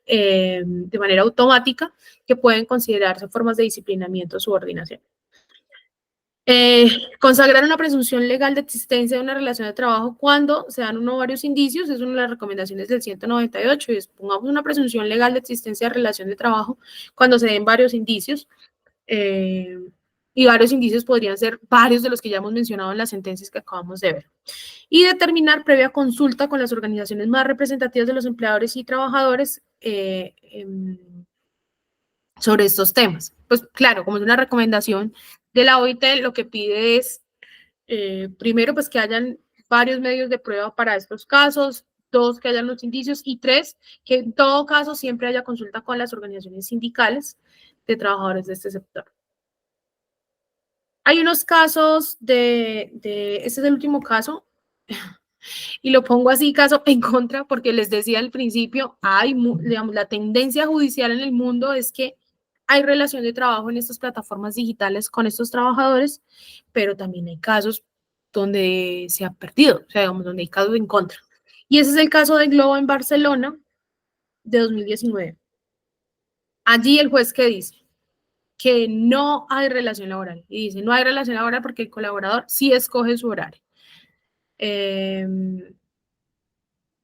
de manera automática que pueden considerarse formas de disciplinamiento o subordinación. Consagrar una presunción legal de existencia de una relación de trabajo cuando se dan uno o varios indicios, es una de las recomendaciones del 198, y pongamos una presunción legal de existencia de relación de trabajo cuando se den varios indicios, y varios indicios podrían ser varios de los que ya hemos mencionado en las sentencias que acabamos de ver. Y determinar previa consulta con las organizaciones más representativas de los empleadores y trabajadores sobre estos temas. Pues claro, como es una recomendación de la OIT, lo que pide es, primero, pues que hayan varios medios de prueba para estos casos, dos, que hayan los indicios, y tres, que en todo caso siempre haya consulta con las organizaciones sindicales de trabajadores de este sector. Hay unos casos este es el último caso, y lo pongo así, caso en contra, porque les decía al principio, digamos, la tendencia judicial en el mundo es que hay relación de trabajo en estas plataformas digitales con estos trabajadores, pero también hay casos donde se ha perdido, o sea, digamos, donde hay casos en contra. Y ese es el caso de Globo en Barcelona de 2019. Allí el juez que dice que no hay relación laboral, y dice no hay relación laboral porque el colaborador sí escoge su horario.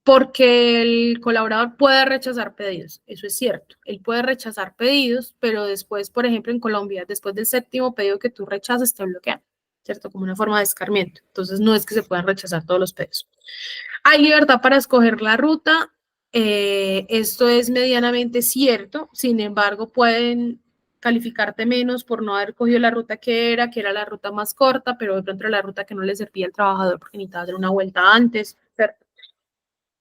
Porque el colaborador puede rechazar pedidos, eso es cierto, él puede rechazar pedidos, pero después, por ejemplo, en Colombia, después del séptimo pedido que tú rechazas, te bloquean, ¿cierto? Como una forma de escarmiento, entonces no es que se puedan rechazar todos los pedidos. Hay libertad para escoger la ruta, esto es medianamente cierto, sin embargo, pueden calificarte menos por no haber cogido la ruta que era la ruta más corta, pero de pronto era la ruta que no le servía al trabajador porque necesitaba hacer una vuelta antes, ¿cierto?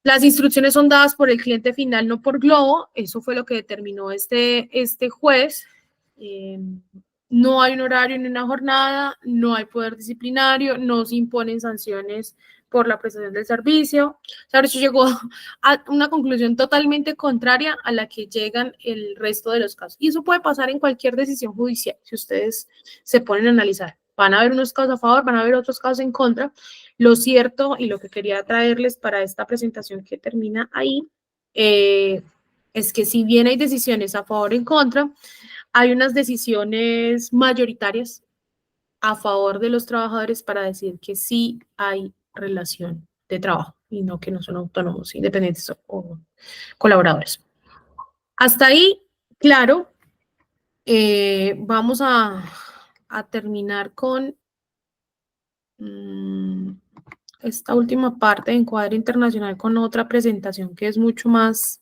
Las instrucciones son dadas por el cliente final, no por Globo. Eso fue lo que determinó este juez. No hay un horario ni una jornada, no hay poder disciplinario, no se imponen sanciones por la prestación del servicio. O sea, eso llegó a una conclusión totalmente contraria a la que llegan el resto de los casos. Y eso puede pasar en cualquier decisión judicial, si ustedes se ponen a analizar. Van a haber unos casos a favor, van a haber otros casos en contra. Lo cierto y lo que quería traerles para esta presentación que termina ahí es que si bien hay decisiones a favor o en contra, hay unas decisiones mayoritarias a favor de los trabajadores para decir que sí hay relación de trabajo y no que no son autónomos, independientes o colaboradores. Hasta ahí, claro, vamos a terminar con esta última parte de encuadre internacional con otra presentación que es mucho más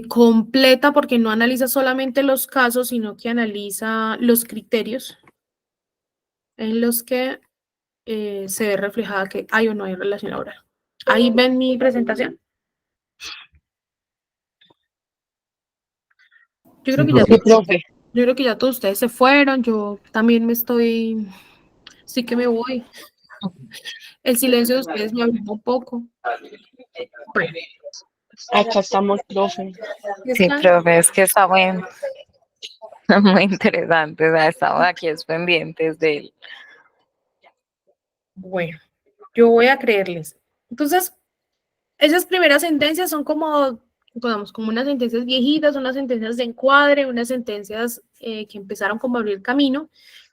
completa porque no analiza solamente los casos, sino que analiza los criterios en los que se ve reflejada que hay o no hay relación laboral. Ahí ven mi presentación. Yo creo que ya, Sí, profe. yo creo que ya todos ustedes se fueron, yo también sí que me voy. El silencio de ustedes me abruma un poco. Bueno, Acá estamos, profe. Sí, profe, es que está muy, muy interesante. O sea, estamos aquí pendientes de él. Bueno, yo voy a creerles. Entonces, esas primeras sentencias son como, digamos, como unas sentencias viejitas, unas sentencias de encuadre, unas sentencias que empezaron como a abrir camino,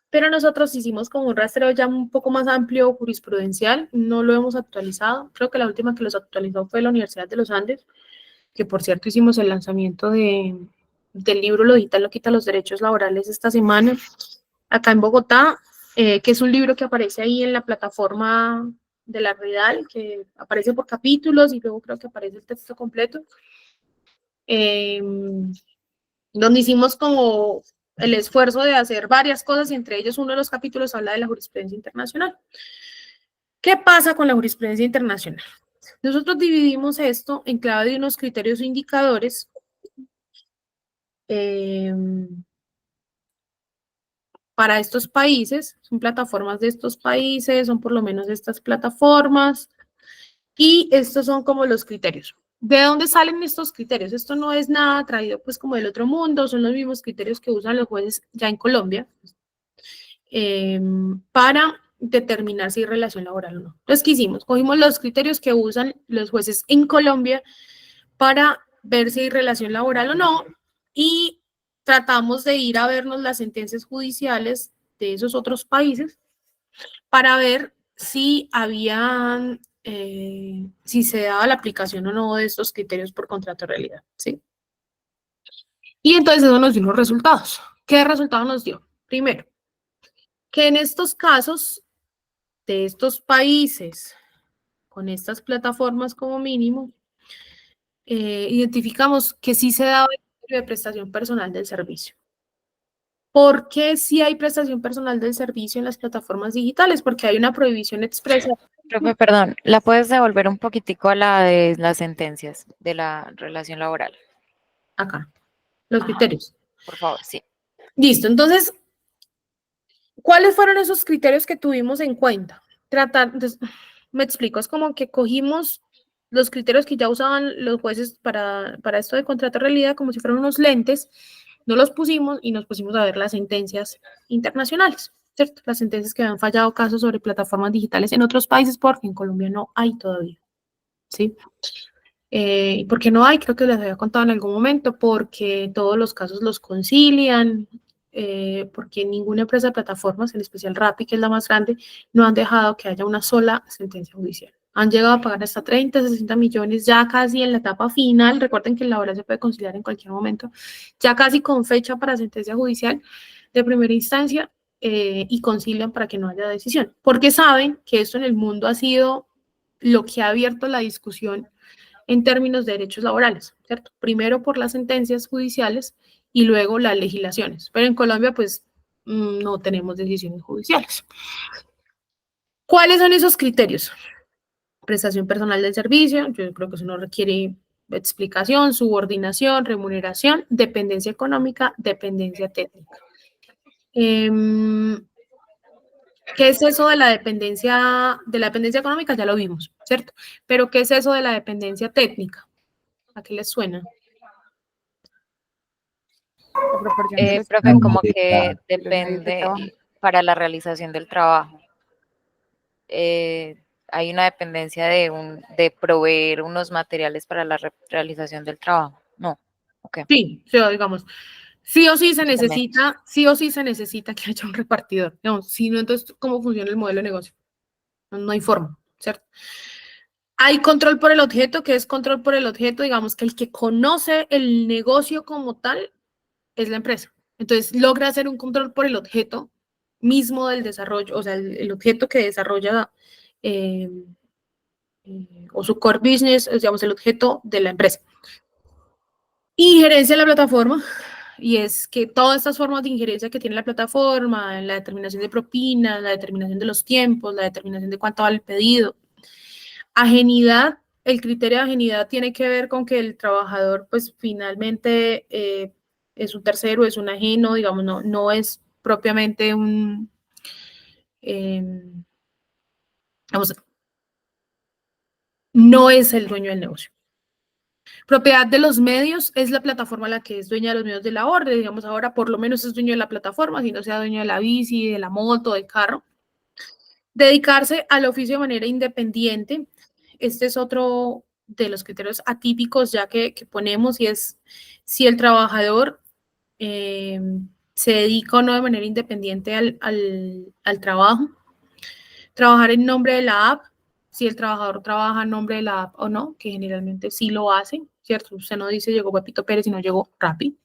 pero nosotros hicimos como un rastreo ya un poco más amplio jurisprudencial, no lo hemos actualizado. Creo que la última que los actualizó fue la Universidad de los Andes, que por cierto hicimos el lanzamiento del libro Lo digital no quita los derechos laborales esta semana, acá en Bogotá, que es un libro que aparece ahí en la plataforma de la Redal, que aparece por capítulos y luego creo que aparece el texto completo. donde hicimos como el esfuerzo de hacer varias cosas y entre ellos uno de los capítulos habla de la jurisprudencia internacional. ¿Qué pasa con la jurisprudencia internacional? Nosotros dividimos esto en clave de unos criterios o indicadores para estos países, son plataformas de estos países, son por lo menos estas plataformas, y estos son como los criterios. ¿De dónde salen estos criterios? Esto no es nada traído pues como del otro mundo, son los mismos criterios que usan los jueces ya en Colombia para determinar si hay relación laboral o no. Entonces, ¿qué hicimos? Cogimos los criterios que usan los jueces en Colombia para ver si hay relación laboral o no y tratamos de ir a vernos las sentencias judiciales de esos otros países para ver si habían, si se daba la aplicación o no de estos criterios por contrato de realidad, ¿sí? Y entonces eso nos dio unos resultados. ¿Qué resultado nos dio? Primero, que en estos casos de estos países, con estas plataformas como mínimo, identificamos que sí se daba el criterio de prestación personal del servicio. ¿Por qué sí hay prestación personal del servicio en las plataformas digitales? Porque hay una prohibición expresa. Profe, perdón, ¿la puedes devolver un poquitico a la de las sentencias de la relación laboral? Acá, los Ajá. criterios. Por favor, sí. Listo, entonces, ¿cuáles fueron esos criterios que tuvimos en cuenta? Me explico, es como que cogimos los criterios que ya usaban los jueces para esto de contrato de realidad como si fueran unos lentes, no los pusimos y nos pusimos a ver las sentencias internacionales, ¿cierto? Las sentencias que han fallado casos sobre plataformas digitales en otros países porque en Colombia no hay todavía, ¿sí? ¿Y por qué no hay? Creo que les había contado en algún momento, porque todos los casos los concilian, porque ninguna empresa de plataformas, en especial Rappi, que es la más grande, no han dejado que haya una sola sentencia judicial. Han llegado a pagar hasta 30, 60 millones, ya casi en la etapa final. Recuerden que la hora se puede conciliar en cualquier momento, ya casi con fecha para sentencia judicial de primera instancia, y concilian para que no haya decisión, porque saben que esto en el mundo ha sido lo que ha abierto la discusión en términos de derechos laborales, ¿cierto? Primero por las sentencias judiciales y luego las legislaciones. Pero en Colombia, pues, no tenemos decisiones judiciales. ¿Cuáles son esos criterios? Prestación personal del servicio, yo creo que eso no requiere explicación, subordinación, remuneración, dependencia económica, dependencia técnica. ¿Qué es eso de la dependencia económica? Ya lo vimos, ¿cierto? Pero ¿qué es eso de la dependencia técnica? ¿A qué les suena? La proporción de los Profe, como que los medios de depende trabajo. para la realización del trabajo. Hay una dependencia de proveer unos materiales para la realización del trabajo. No, ok. Sí, digamos, sí o sí se Justamente. necesita, sí o sí se necesita que haya un repartidor. Digamos, si no, entonces, ¿cómo funciona el modelo de negocio? No hay forma, ¿cierto? Hay control por el objeto. ¿Qué es control por el objeto? Digamos que el que conoce el negocio como tal es la empresa. Entonces, logra hacer un control por el objeto mismo del desarrollo, o sea, el objeto que desarrolla o su core business, digamos, el objeto de la empresa. Injerencia en la plataforma, y es que todas estas formas de injerencia que tiene la plataforma, la determinación de propinas, la determinación de los tiempos, la determinación de cuánto vale el pedido. Ajenidad, el criterio de ajenidad tiene que ver con que el trabajador, pues finalmente es un tercero, es un ajeno, digamos, no es propiamente vamos, no es el dueño del negocio. Propiedad de los medios es la plataforma la que es dueña de los medios de la orden, digamos ahora por lo menos es dueño de la plataforma, si no sea dueño de la bici, de la moto, del carro. Dedicarse al oficio de manera independiente, este es otro de los criterios atípicos ya que ponemos, y es si el trabajador se dedica o no de manera independiente al trabajo. Trabajar en nombre de la app, si el trabajador trabaja en nombre de la app o no, que generalmente sí lo hace, ¿cierto? Usted no dice llegó Pepito Pérez y no llegó Rappi.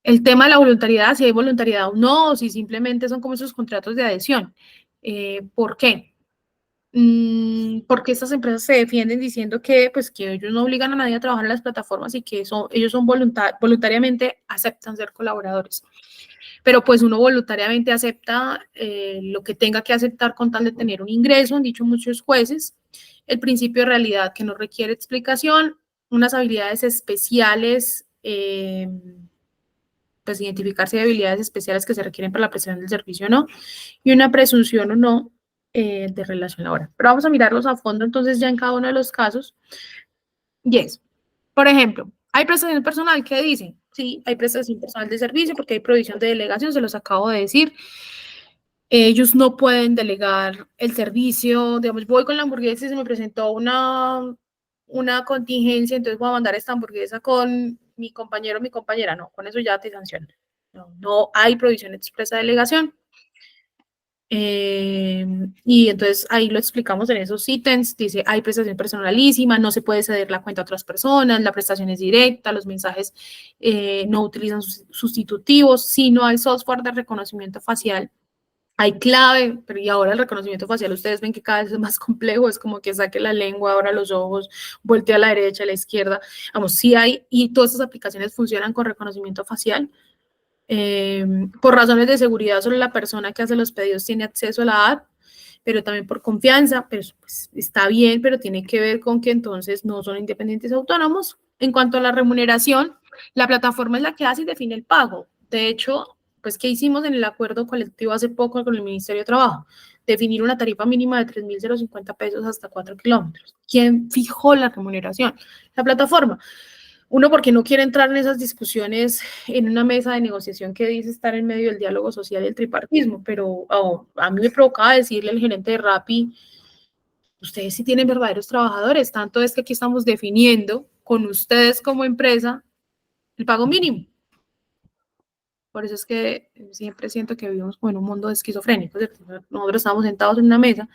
El tema de la voluntariedad, si hay voluntariedad o no, o si simplemente son como esos contratos de adhesión. ¿Por qué? porque estas empresas se defienden diciendo que, pues, que ellos no obligan a nadie a trabajar en las plataformas y que ellos son voluntariamente aceptan ser colaboradores. Pero pues uno voluntariamente acepta lo que tenga que aceptar con tal de tener un ingreso, han dicho muchos jueces. El principio de realidad que no requiere explicación, unas habilidades especiales, pues identificar si hay habilidades especiales que se requieren para la prestación del servicio o no, y una presunción o no de relación laboral. Pero vamos a mirarlos a fondo entonces ya en cada uno de los casos. Yes. Por ejemplo, hay prestación personal, ¿qué dice? Sí, hay prestación personal de servicio porque hay provisión de delegación, se los acabo de decir. Ellos no pueden delegar el servicio, digamos, voy con la hamburguesa y se me presentó una contingencia, entonces voy a mandar esta hamburguesa con mi compañero o mi compañera, no, con eso ya te sancionan. No, no hay provisión expresa de delegación. Y entonces ahí lo explicamos en esos ítems, dice, hay prestación personalísima, no se puede ceder la cuenta a otras personas, la prestación es directa, los mensajes no utilizan sustitutivos, si no hay software de reconocimiento facial, hay clave, pero y ahora el reconocimiento facial, ustedes ven que cada vez es más complejo, es como que saque la lengua, abra los ojos, voltee a la derecha, a la izquierda, vamos, sí hay, y todas estas aplicaciones funcionan con reconocimiento facial. Por razones de seguridad, solo la persona que hace los pedidos tiene acceso a la app, pero también por confianza, pero pues, está bien, pero tiene que ver con que entonces no son independientes autónomos. En cuanto a la remuneración, la plataforma es la que hace y define el pago. De hecho, pues, ¿qué hicimos en el acuerdo colectivo hace poco con el Ministerio de Trabajo? Definir una tarifa mínima de 3.050 pesos hasta 4 kilómetros. ¿Quién fijó la remuneración? La plataforma. Uno, porque no quiere entrar en esas discusiones en una mesa de negociación que dice estar en medio del diálogo social y el tripartismo, pero a mí me provocaba decirle al gerente de Rappi, ustedes sí tienen verdaderos trabajadores, tanto es que aquí estamos definiendo con ustedes como empresa el pago mínimo. Por eso es que siempre siento que vivimos como en un mundo esquizofrénico, ¿cierto? Nosotros estamos sentados en una mesa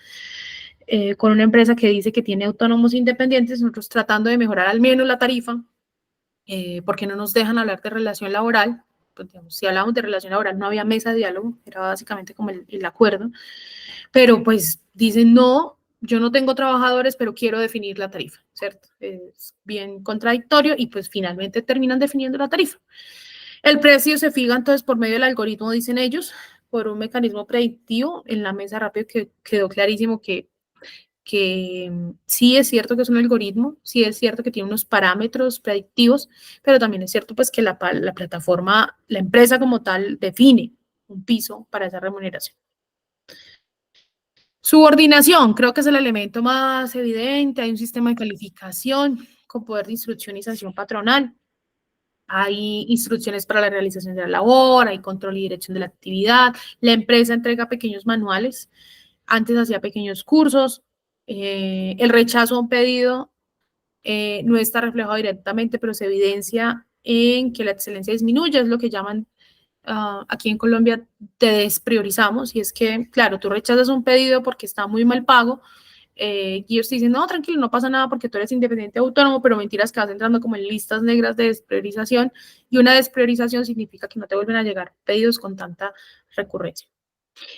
con una empresa que dice que tiene autónomos independientes, nosotros tratando de mejorar al menos la tarifa, porque no nos dejan hablar de relación laboral. Pues, digamos, si hablamos de relación laboral no había mesa de diálogo, era básicamente como el acuerdo, pero pues dicen no, yo no tengo trabajadores, pero quiero definir la tarifa, ¿cierto? Es bien contradictorio y pues finalmente terminan definiendo la tarifa. El precio se fija entonces por medio del algoritmo, dicen ellos, por un mecanismo predictivo. En la mesa rápido que quedó clarísimo que sí es cierto que es un algoritmo, sí es cierto que tiene unos parámetros predictivos, pero también es cierto pues que la plataforma, la empresa como tal, define un piso para esa remuneración. Subordinación, creo que es el elemento más evidente. Hay un sistema de calificación con poder de instrucción y sanción patronal. Hay instrucciones para la realización de la labor, hay control y dirección de la actividad. La empresa entrega pequeños manuales. Antes hacía pequeños cursos. El rechazo a un pedido no está reflejado directamente, pero se evidencia en que la excelencia disminuye, es lo que llaman aquí en Colombia te despriorizamos, y es que, claro, tú rechazas un pedido porque está muy mal pago, y ellos te dicen, no, tranquilo, no pasa nada porque tú eres independiente autónomo, pero mentiras que vas entrando como en listas negras de despriorización, y una despriorización significa que no te vuelven a llegar pedidos con tanta recurrencia.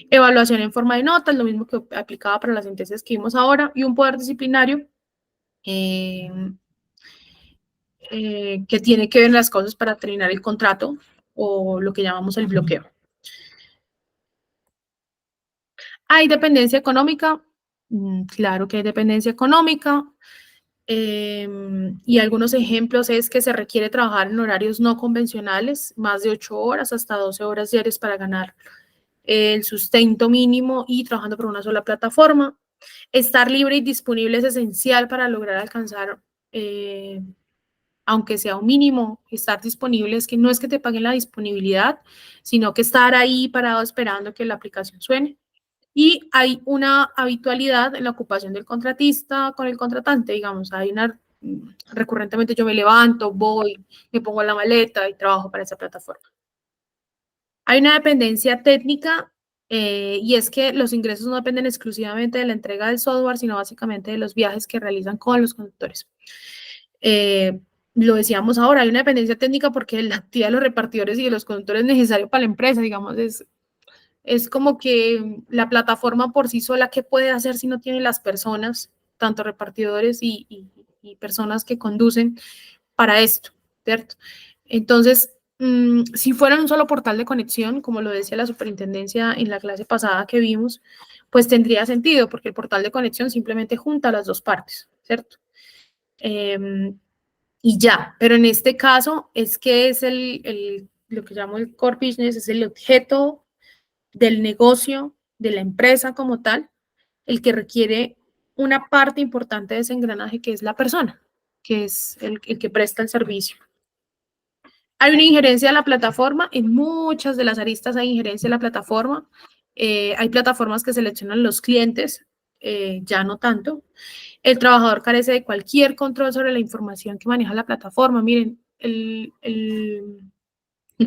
Evaluación en forma de notas, lo mismo que aplicaba para las sentencias que vimos ahora, y un poder disciplinario que tiene que ver las cosas para terminar el contrato o lo que llamamos el bloqueo. ¿Hay dependencia económica? Claro que hay dependencia económica. Y algunos ejemplos es que se requiere trabajar en horarios no convencionales, más de 8 horas hasta 12 horas diarias para ganar el sustento mínimo y trabajando por una sola plataforma. Estar libre y disponible es esencial para lograr alcanzar, aunque sea un mínimo, estar disponible es que no es que te paguen la disponibilidad, sino que estar ahí parado esperando que la aplicación suene. Y hay una habitualidad en la ocupación del contratista con el contratante, digamos, recurrentemente yo me levanto, voy, me pongo la maleta y trabajo para esa plataforma. Hay una dependencia técnica y es que los ingresos no dependen exclusivamente de la entrega del software, sino básicamente de los viajes que realizan con los conductores. Lo decíamos ahora, hay una dependencia técnica porque la actividad de los repartidores y de los conductores es necesario para la empresa, digamos, Es como que la plataforma por sí sola, ¿qué puede hacer si no tiene las personas, tanto repartidores y personas que conducen para esto, ¿cierto? Entonces, si fuera un solo portal de conexión, como lo decía la superintendencia en la clase pasada que vimos, pues tendría sentido, porque el portal de conexión simplemente junta las dos partes, ¿cierto? Y ya, pero en este caso es que es lo que llamo el core business, es el objeto del negocio, de la empresa como tal, el que requiere una parte importante de ese engranaje que es la persona, que es el que presta el servicio. Hay una injerencia de la plataforma, en muchas de las aristas hay injerencia de la plataforma. Hay plataformas que seleccionan los clientes, ya no tanto. El trabajador carece de cualquier control sobre la información que maneja la plataforma. Miren, el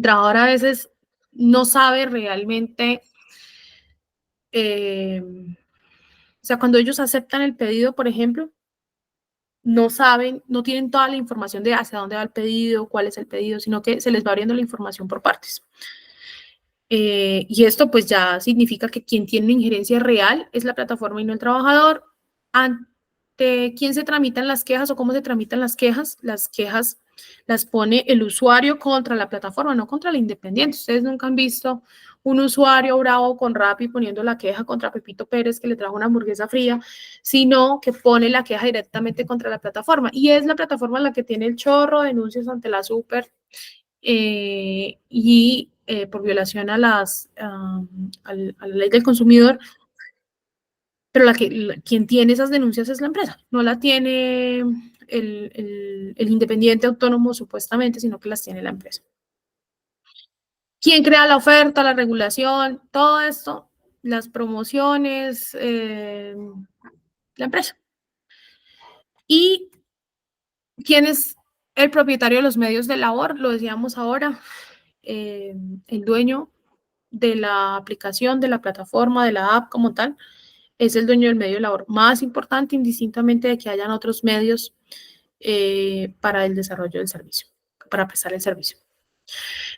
trabajador a veces no sabe realmente, o sea, cuando ellos aceptan el pedido, por ejemplo, no saben, no tienen toda la información de hacia dónde va el pedido, cuál es el pedido, sino que se les va abriendo la información por partes. Y esto pues ya significa que quien tiene una injerencia real es la plataforma y no el trabajador. ¿Ante quién se tramitan las quejas o cómo se tramitan las quejas? Las quejas las pone el usuario contra la plataforma, no contra el independiente. Ustedes nunca han visto un usuario bravo con Rappi poniendo la queja contra Pepito Pérez que le trajo una hamburguesa fría, sino que pone la queja directamente contra la plataforma. Y es la plataforma la que tiene el chorro de denuncias ante la super por violación a la ley del consumidor, pero quien tiene esas denuncias es la empresa, no la tiene el independiente autónomo supuestamente, sino que las tiene la empresa. ¿Quién crea la oferta, la regulación, todo esto, las promociones? La empresa. ¿Y quién es el propietario de los medios de labor? Lo decíamos ahora, el dueño de la aplicación, de la plataforma, de la app como tal, es el dueño del medio de labor más importante, indistintamente de que hayan otros medios para el desarrollo del servicio, para prestar el servicio.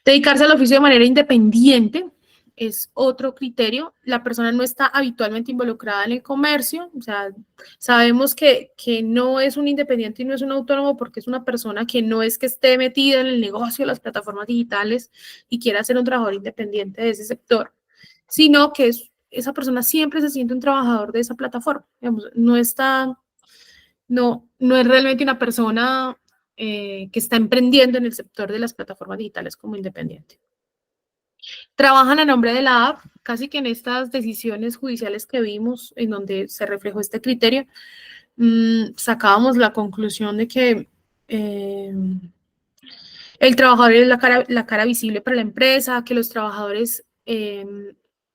Dedicarse al oficio de manera independiente es otro criterio. La persona no está habitualmente involucrada en el comercio, o sea, sabemos que no es un independiente y no es un autónomo porque es una persona que no es que esté metida en el negocio de las plataformas digitales y quiera ser un trabajador independiente de ese sector, sino que esa persona siempre se siente un trabajador de esa plataforma. Digamos, no es realmente una persona que está emprendiendo en el sector de las plataformas digitales como independiente. Trabajan a nombre de la app, casi que en estas decisiones judiciales que vimos, en donde se reflejó este criterio, sacábamos la conclusión de que el trabajador es la cara visible para la empresa, que los trabajadores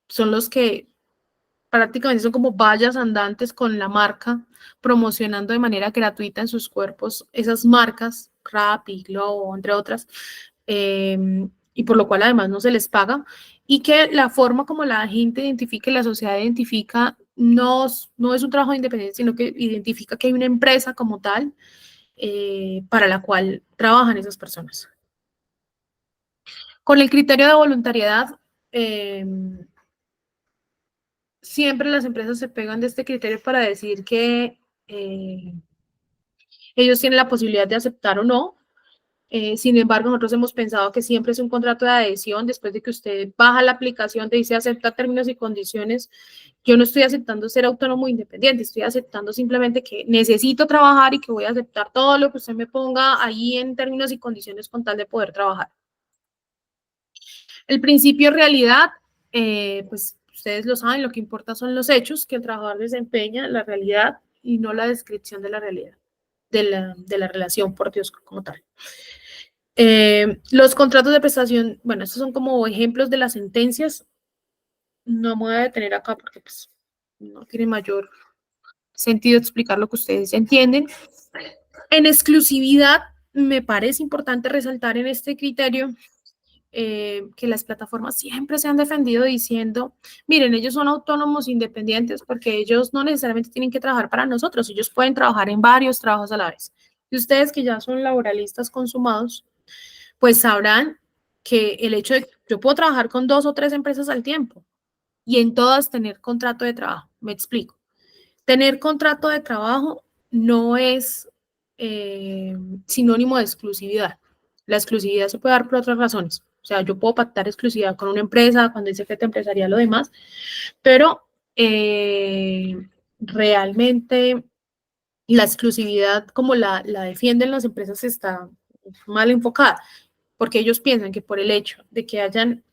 son los que prácticamente son como vallas andantes con la marca, promocionando de manera gratuita en sus cuerpos esas marcas, Rappi, Globo, entre otras, y por lo cual además no se les paga, y que la forma como la gente identifica y la sociedad identifica no es un trabajo independiente, sino que identifica que hay una empresa como tal para la cual trabajan esas personas. Con el criterio de voluntariedad, siempre las empresas se pegan de este criterio para decir que ellos tienen la posibilidad de aceptar o no. Sin embargo, nosotros hemos pensado que siempre es un contrato de adhesión. Después de que usted baja la aplicación, te dice acepta términos y condiciones. Yo no estoy aceptando ser autónomo o independiente, estoy aceptando simplemente que necesito trabajar y que voy a aceptar todo lo que usted me ponga ahí en términos y condiciones con tal de poder trabajar. El principio realidad, pues ustedes lo saben, lo que importa son los hechos que el trabajador desempeña, la realidad y no la descripción de la realidad, de la relación, por Dios, como tal. Los contratos de prestación, bueno, estos son como ejemplos de las sentencias. No me voy a detener acá porque pues, no tiene mayor sentido explicar lo que ustedes entienden. En exclusividad, me parece importante resaltar en este criterio que las plataformas siempre se han defendido diciendo, miren, ellos son autónomos independientes porque ellos no necesariamente tienen que trabajar para nosotros, ellos pueden trabajar en varios trabajos a la vez. Y ustedes que ya son laboralistas consumados, pues sabrán que el hecho de que yo puedo trabajar con 2 o 3 empresas al tiempo, y en todas tener contrato de trabajo. Me explico. Tener contrato de trabajo no es sinónimo de exclusividad. La exclusividad se puede dar por otras razones. O sea, yo puedo pactar exclusividad con una empresa cuando hay secreto empresarial o demás, pero realmente la exclusividad como la defienden las empresas está mal enfocada, porque ellos piensan que por el hecho de que hayan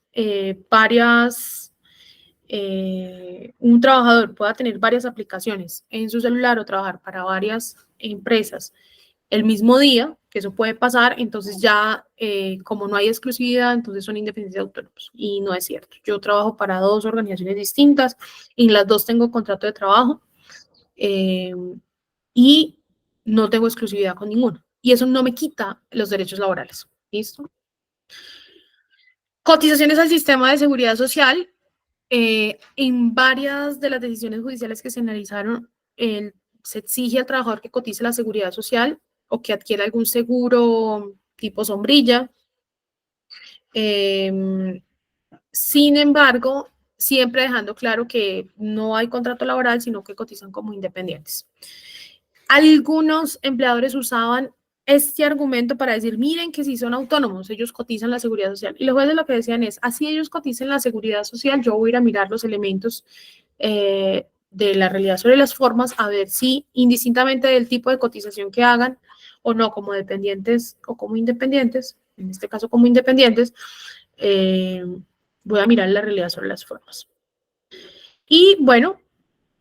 un trabajador pueda tener varias aplicaciones en su celular o trabajar para varias empresas el mismo día, que eso puede pasar, entonces ya como no hay exclusividad, entonces son independientes autónomos. Y no es cierto. Yo trabajo para 2 organizaciones distintas y en las 2 tengo contrato de trabajo y no tengo exclusividad con ninguno. Y eso no me quita los derechos laborales. ¿Listo? Cotizaciones al sistema de seguridad social. En varias de las decisiones judiciales que se analizaron, se exige al trabajador que cotice la seguridad social o que adquiera algún seguro tipo sombrilla. Sin embargo, siempre dejando claro que no hay contrato laboral, sino que cotizan como independientes. Algunos empleadores usaban este argumento para decir, miren que si son autónomos, ellos cotizan la seguridad social. Y los jueces lo que decían es, así ellos coticen la seguridad social, yo voy a ir a mirar los elementos de la realidad sobre las formas, a ver si indistintamente del tipo de cotización que hagan o no, como dependientes o como independientes, en este caso como independientes, voy a mirar la realidad sobre las formas. Y bueno,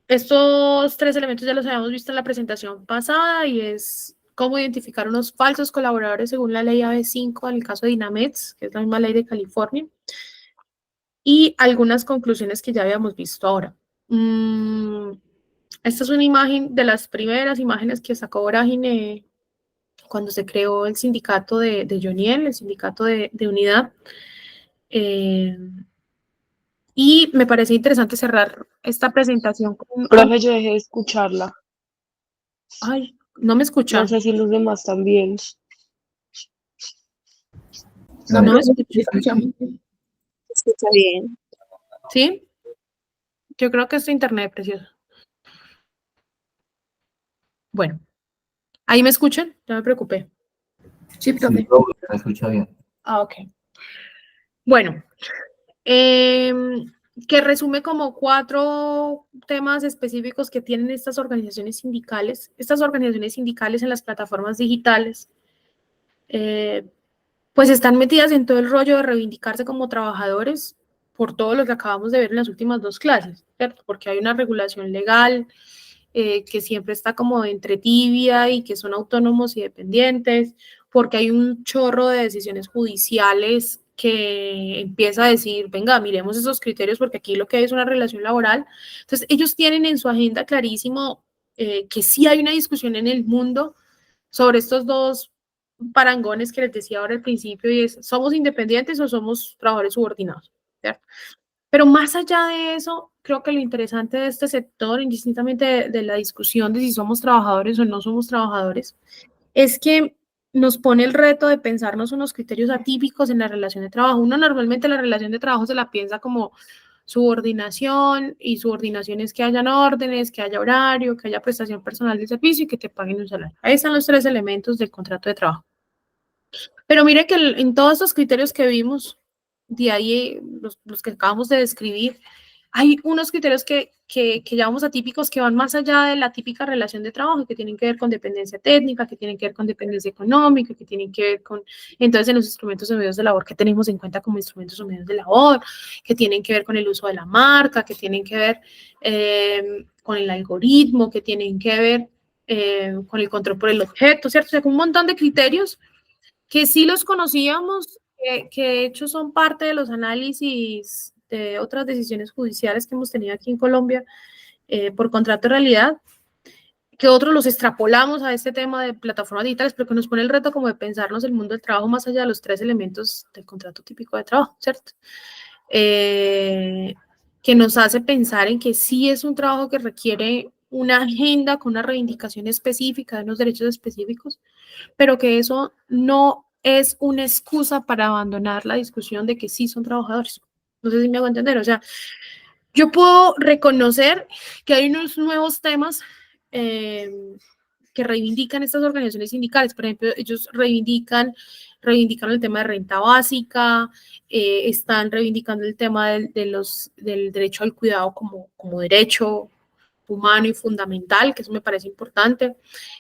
estos 3 elementos ya los habíamos visto en la presentación pasada y es cómo identificar unos falsos colaboradores según la ley AB5 en el caso de Dinamets, que es la misma ley de California, y algunas conclusiones que ya habíamos visto ahora. Esta es una imagen de las primeras imágenes que sacó Vorágine cuando se creó el sindicato de Yoniel, el sindicato de unidad. Y me parece interesante cerrar esta presentación con... Profe, yo dejé de escucharla. Ay, no me No escuchan. sé si los demás también. No me escuchan. Escucha bien. ¿Sí? Yo creo que es internet, precioso. Bueno, ¿ahí me escuchan? Ya me preocupé. Sí, profe. Sí, profe, se escucha bien. Ah, ok. Bueno, que resume como 4 temas específicos que tienen estas organizaciones sindicales. Estas organizaciones sindicales en las plataformas digitales, pues están metidas en todo el rollo de reivindicarse como trabajadores por todo lo que acabamos de ver en las últimas 2 clases, ¿cierto? Porque hay una regulación legal que siempre está como entre tibia y que son autónomos y dependientes, porque hay un chorro de decisiones judiciales que empieza a decir, venga, miremos esos criterios porque aquí lo que hay es una relación laboral. Entonces, ellos tienen en su agenda clarísimo que sí hay una discusión en el mundo sobre estos 2 parangones que les decía ahora al principio y es, ¿somos independientes o somos trabajadores subordinados? ¿Cierto? Pero más allá de eso, creo que lo interesante de este sector, indistintamente de la discusión de si somos trabajadores o no somos trabajadores, es que nos pone el reto de pensarnos unos criterios atípicos en la relación de trabajo. Uno normalmente la relación de trabajo se la piensa como subordinación, y subordinación es que hayan órdenes, que haya horario, que haya prestación personal de servicio y que te paguen un salario. Ahí están los 3 elementos del contrato de trabajo. Pero mire que en todos estos criterios que vimos, de ahí los que acabamos de describir, hay unos criterios que llamamos atípicos que van más allá de la típica relación de trabajo, que tienen que ver con dependencia técnica, que tienen que ver con dependencia económica, que tienen que ver con, entonces, en los instrumentos o medios de labor que tenemos en cuenta como instrumentos o medios de labor, que tienen que ver con el uso de la marca, que tienen que ver con el algoritmo, que tienen que ver con el control por el objeto, ¿cierto? O sea, con un montón de criterios que sí los conocíamos, que de hecho son parte de los análisis de otras decisiones judiciales que hemos tenido aquí en Colombia por contrato de realidad, que otros los extrapolamos a este tema de plataformas digitales, pero que nos pone el reto como de pensarnos el mundo del trabajo más allá de los 3 elementos del contrato típico de trabajo, ¿cierto? Que nos hace pensar en que sí es un trabajo que requiere una agenda con una reivindicación específica de unos derechos específicos, pero que eso no es una excusa para abandonar la discusión de que sí son trabajadores. No sé si me hago entender, o sea, Yo puedo reconocer que hay unos nuevos temas que reivindican estas organizaciones sindicales. Por ejemplo, ellos reivindican el tema de renta básica, están reivindicando el tema del derecho al cuidado como derecho humano y fundamental, que eso me parece importante,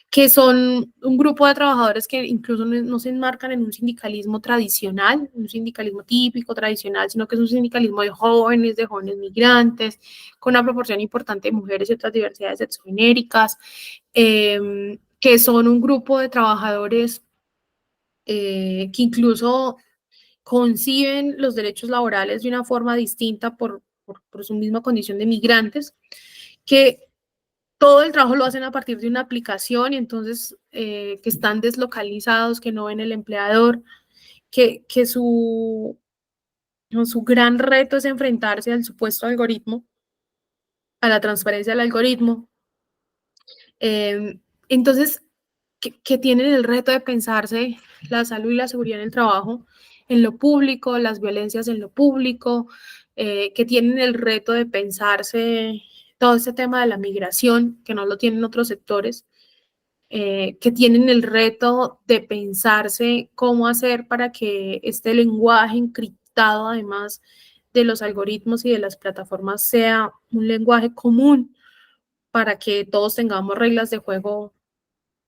que son un grupo de trabajadores que incluso no se enmarcan en un sindicalismo tradicional, un sindicalismo típico, tradicional, sino que es un sindicalismo de jóvenes migrantes, con una proporción importante de mujeres y otras diversidades sexogenéricas, que son un grupo de trabajadores que incluso conciben los derechos laborales de una forma distinta por su misma condición de migrantes, que todo el trabajo lo hacen a partir de una aplicación y entonces que están deslocalizados, que no ven el empleador, que su gran reto es enfrentarse al supuesto algoritmo, a la transparencia del algoritmo. Entonces, que tienen el reto de pensarse la salud y la seguridad en el trabajo, en lo público, las violencias en lo público, que tienen el reto de pensarse todo este tema de la migración, que no lo tienen otros sectores, que tienen el reto de pensarse cómo hacer para que este lenguaje encriptado, además de los algoritmos y de las plataformas, sea un lenguaje común para que todos tengamos reglas de juego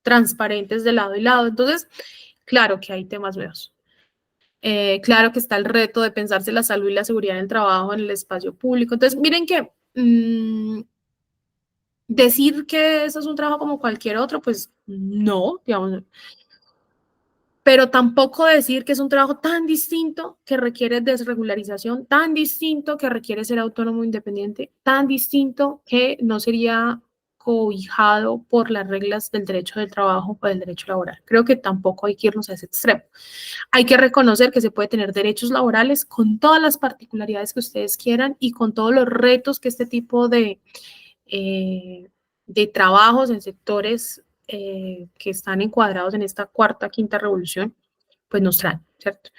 transparentes de lado y lado. Entonces, claro que hay temas nuevos. Claro que está el reto de pensarse la salud y la seguridad en el trabajo, en el espacio público. Entonces, miren que decir que eso es un trabajo como cualquier otro, pues no, digamos, pero tampoco decir que es un trabajo tan distinto que requiere desregularización, tan distinto que requiere ser autónomo, independiente, tan distinto que no sería cobijado por las reglas del derecho del trabajo o del derecho laboral. Creo que tampoco hay que irnos a ese extremo. Hay que reconocer que se puede tener derechos laborales con todas las particularidades que ustedes quieran y con todos los retos que este tipo de trabajos en sectores que están encuadrados en esta cuarta, quinta revolución, pues nos traen, ¿cierto?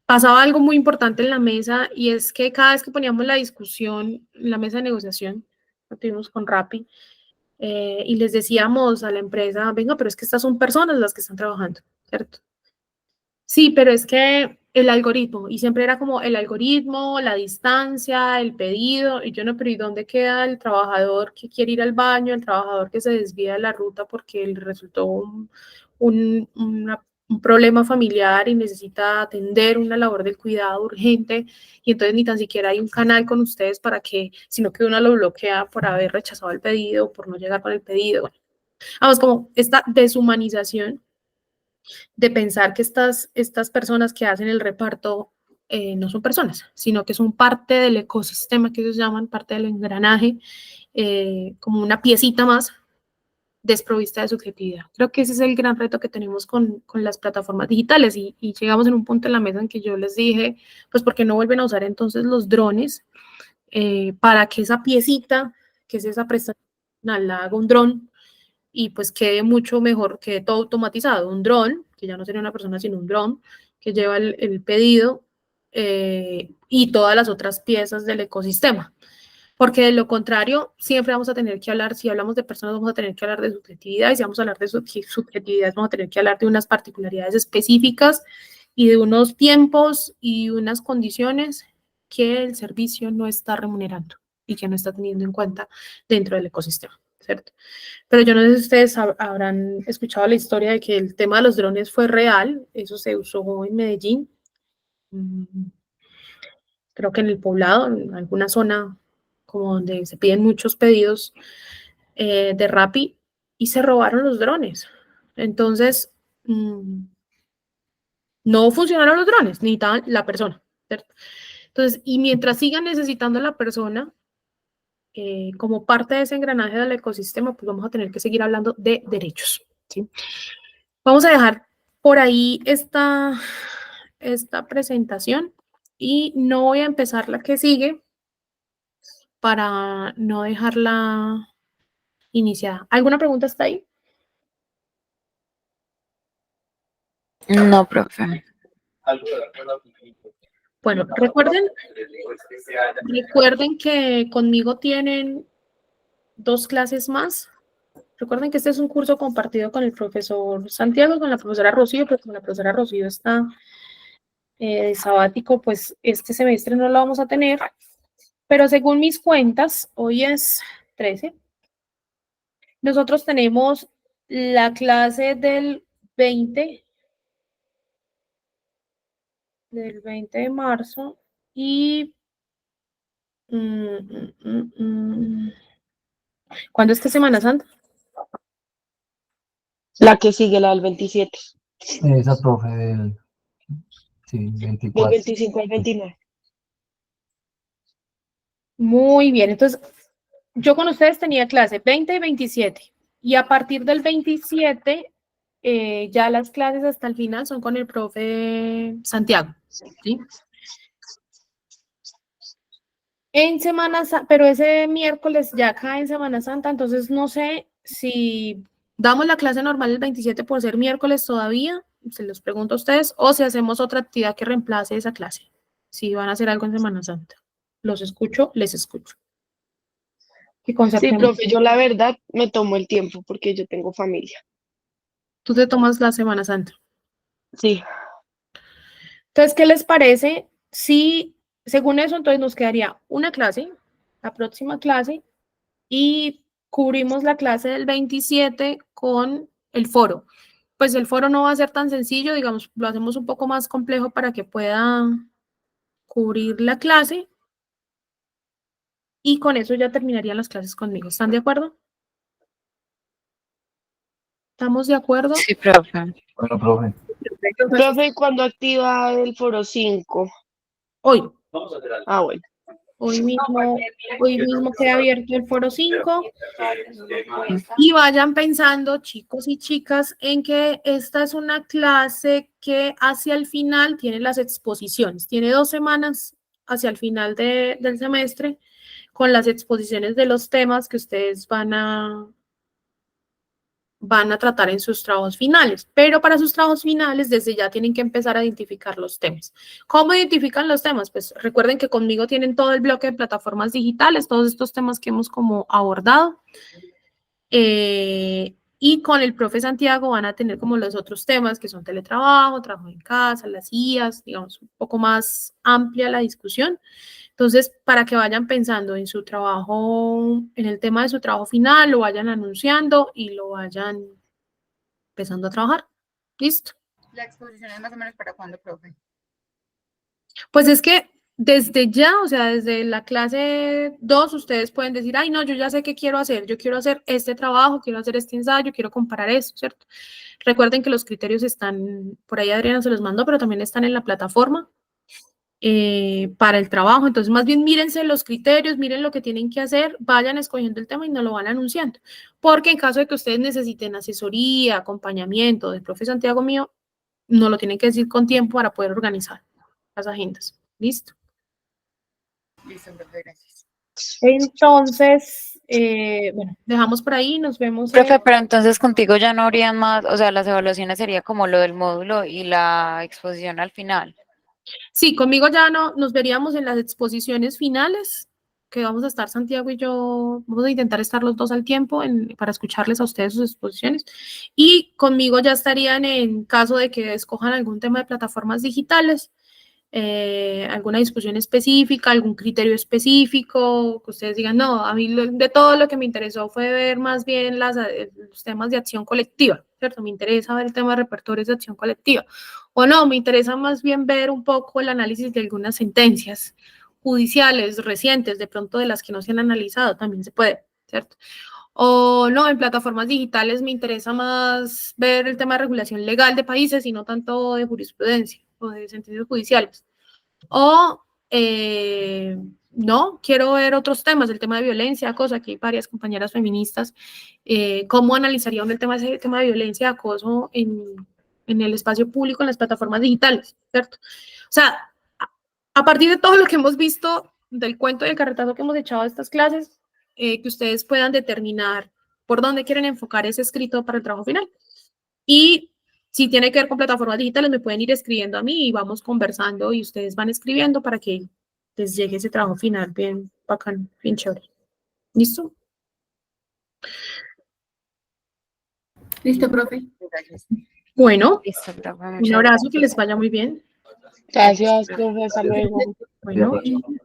Pasaba algo muy importante en la mesa y es que cada vez que poníamos la discusión, la mesa de negociación, lo tuvimos con Rappi, y les decíamos a la empresa, venga, pero es que estas son personas las que están trabajando, ¿cierto? Sí, pero es que el algoritmo, y siempre era como el algoritmo, la distancia, el pedido, y yo no, pero ¿y dónde queda el trabajador que quiere ir al baño, el trabajador que se desvía de la ruta porque le resultó un problema familiar y necesita atender una labor del cuidado urgente, y entonces ni tan siquiera hay un canal con ustedes para que, sino que uno lo bloquea por haber rechazado el pedido, por no llegar con el pedido? Bueno, vamos, como esta deshumanización de pensar que estas personas que hacen el reparto no son personas, sino que son parte del ecosistema que ellos llaman, parte del engranaje, como una piecita más desprovista de subjetividad. Creo que ese es el gran reto que tenemos con las plataformas digitales y llegamos en un punto en la mesa en que yo les dije, pues, ¿por qué no vuelven a usar entonces los drones para que esa piecita, que es esa prestación, la haga un dron y pues quede mucho mejor, que todo automatizado, un dron, que ya no sería una persona sino un dron, que lleva el pedido y todas las otras piezas del ecosistema? Porque de lo contrario, siempre vamos a tener que hablar, si hablamos de personas, vamos a tener que hablar de subjetividad, y si vamos a hablar de subjetividad, vamos a tener que hablar de unas particularidades específicas y de unos tiempos y unas condiciones que el servicio no está remunerando y que no está teniendo en cuenta dentro del ecosistema, ¿cierto? Pero yo no sé si ustedes habrán escuchado la historia de que el tema de los drones fue real, eso se usó en Medellín, creo que en el Poblado, en alguna zona como donde se piden muchos pedidos de Rappi, y se robaron los drones. Entonces, no funcionaron los drones, ni la persona, ¿cierto? Entonces, y mientras sigan necesitando a la persona, como parte de ese engranaje del ecosistema, pues vamos a tener que seguir hablando de derechos, ¿sí? Vamos a dejar por ahí esta presentación y no voy a empezar la que sigue para no dejarla iniciada. ¿Alguna pregunta hasta ahí? No, profe. Bueno, recuerden que conmigo tienen 2 clases más. Recuerden que este es un curso compartido con el profesor Santiago, con la profesora Rocío, pero como la profesora Rocío está de sabático, pues este semestre no lo vamos a tener. Pero según mis cuentas, hoy es 13. Nosotros tenemos la clase del 20 de marzo y ¿cuándo es que es Semana Santa? La que sigue, la del 27, Esa profe sí, del 24. 25 al 29. Muy bien, entonces yo con ustedes tenía clase 20 y 27 y a partir del 27 ya las clases hasta el final son con el profe Santiago, ¿sí? En Semana Santa, pero ese miércoles ya cae en Semana Santa, entonces no sé si damos la clase normal el 27 por ser miércoles todavía, se los pregunto a ustedes, o si hacemos otra actividad que reemplace esa clase, si van a hacer algo en Semana Santa. Los escucho, les escucho. ¿Qué Sí, concertemos? profe, yo la verdad me tomo el tiempo porque yo tengo familia. Tú te tomas la Semana Santa. Sí, Entonces, ¿qué les parece si, según eso, entonces nos quedaría una clase, la próxima clase, y cubrimos la clase del 27 con el foro? Pues el foro no va a ser tan sencillo, digamos, lo hacemos un poco más complejo para que pueda cubrir la clase y con eso ya terminarían las clases conmigo. ¿Están de acuerdo? ¿Estamos de acuerdo? Sí, profe. Bueno, profe. Perfecto. profe, ¿y cuándo activa el foro 5? Hoy, Ah, bueno. hoy mismo queda abierto el foro 5 y vayan pensando, chicos y chicas, en que esta es una clase que hacia el final tiene las exposiciones, tiene 2 semanas hacia el final del semestre con las exposiciones de los temas que ustedes van a tratar en sus trabajos finales, pero para sus trabajos finales desde ya tienen que empezar a identificar los temas. ¿Cómo identifican los temas? Pues recuerden que conmigo tienen todo el bloque de plataformas digitales, todos estos temas que hemos como abordado. Y con el profe Santiago van a tener como los otros temas que son teletrabajo, trabajo en casa, las IAs, digamos, un poco más amplia la discusión. Entonces, para que vayan pensando en su trabajo, en el tema de su trabajo final, lo vayan anunciando y lo vayan empezando a trabajar. ¿Listo? ¿La exposición es más o menos para cuándo, profe? Pues es que desde ya, o sea, desde la clase 2, ustedes pueden decir, ay, no, yo ya sé qué quiero hacer, yo quiero hacer este trabajo, quiero hacer este ensayo, quiero comparar eso, ¿cierto? Recuerden que los criterios están, por ahí Adriana se los mandó, pero también están en la plataforma para el trabajo. Entonces, más bien mírense los criterios, miren lo que tienen que hacer, vayan escogiendo el tema y nos lo van anunciando. Porque en caso de que ustedes necesiten asesoría, acompañamiento del profe Santiago mío, no lo tienen que decir con tiempo para poder organizar las agendas. ¿Listo? Listo, profe, gracias. Entonces, bueno, dejamos por ahí, nos vemos. Profe, pero entonces contigo ya no habrían más, o sea, las evaluaciones sería como lo del módulo y la exposición al final. Sí, conmigo ya no, nos veríamos en las exposiciones finales, que vamos a estar Santiago y yo, vamos a intentar estar los dos al tiempo para escucharles a ustedes sus exposiciones. Y conmigo ya estarían en caso de que escojan algún tema de plataformas digitales, alguna discusión específica, algún criterio específico, que ustedes digan, no, a mí de todo lo que me interesó fue ver más bien los temas de acción colectiva, ¿cierto? Me interesa ver el tema de repertorios de acción colectiva. O no, me interesa más bien ver un poco el análisis de algunas sentencias judiciales recientes, de pronto de las que no se han analizado, también se puede, ¿cierto? O no, en plataformas digitales me interesa más ver el tema de regulación legal de países y no tanto de jurisprudencia o de sentencias judiciales. O no, quiero ver otros temas, el tema de violencia, acoso. Aquí hay varias compañeras feministas. ¿Cómo analizaría uno el tema de violencia, acoso en el espacio público, en las plataformas digitales? ¿Cierto? O sea, a partir de todo lo que hemos visto, del cuento y del carretazo que hemos echado a estas clases, que ustedes puedan determinar por dónde quieren enfocar ese escrito para el trabajo final. Y Si tiene que ver con plataformas digitales, me pueden ir escribiendo a mí y vamos conversando y ustedes van escribiendo para que les llegue ese trabajo final bien bacán, bien chévere. ¿Listo? Listo, profe. Gracias. Bueno, Listo, profe, un muchas abrazo, gracias. que les vaya muy bien. Gracias, profe, hasta luego. Bueno. Profe.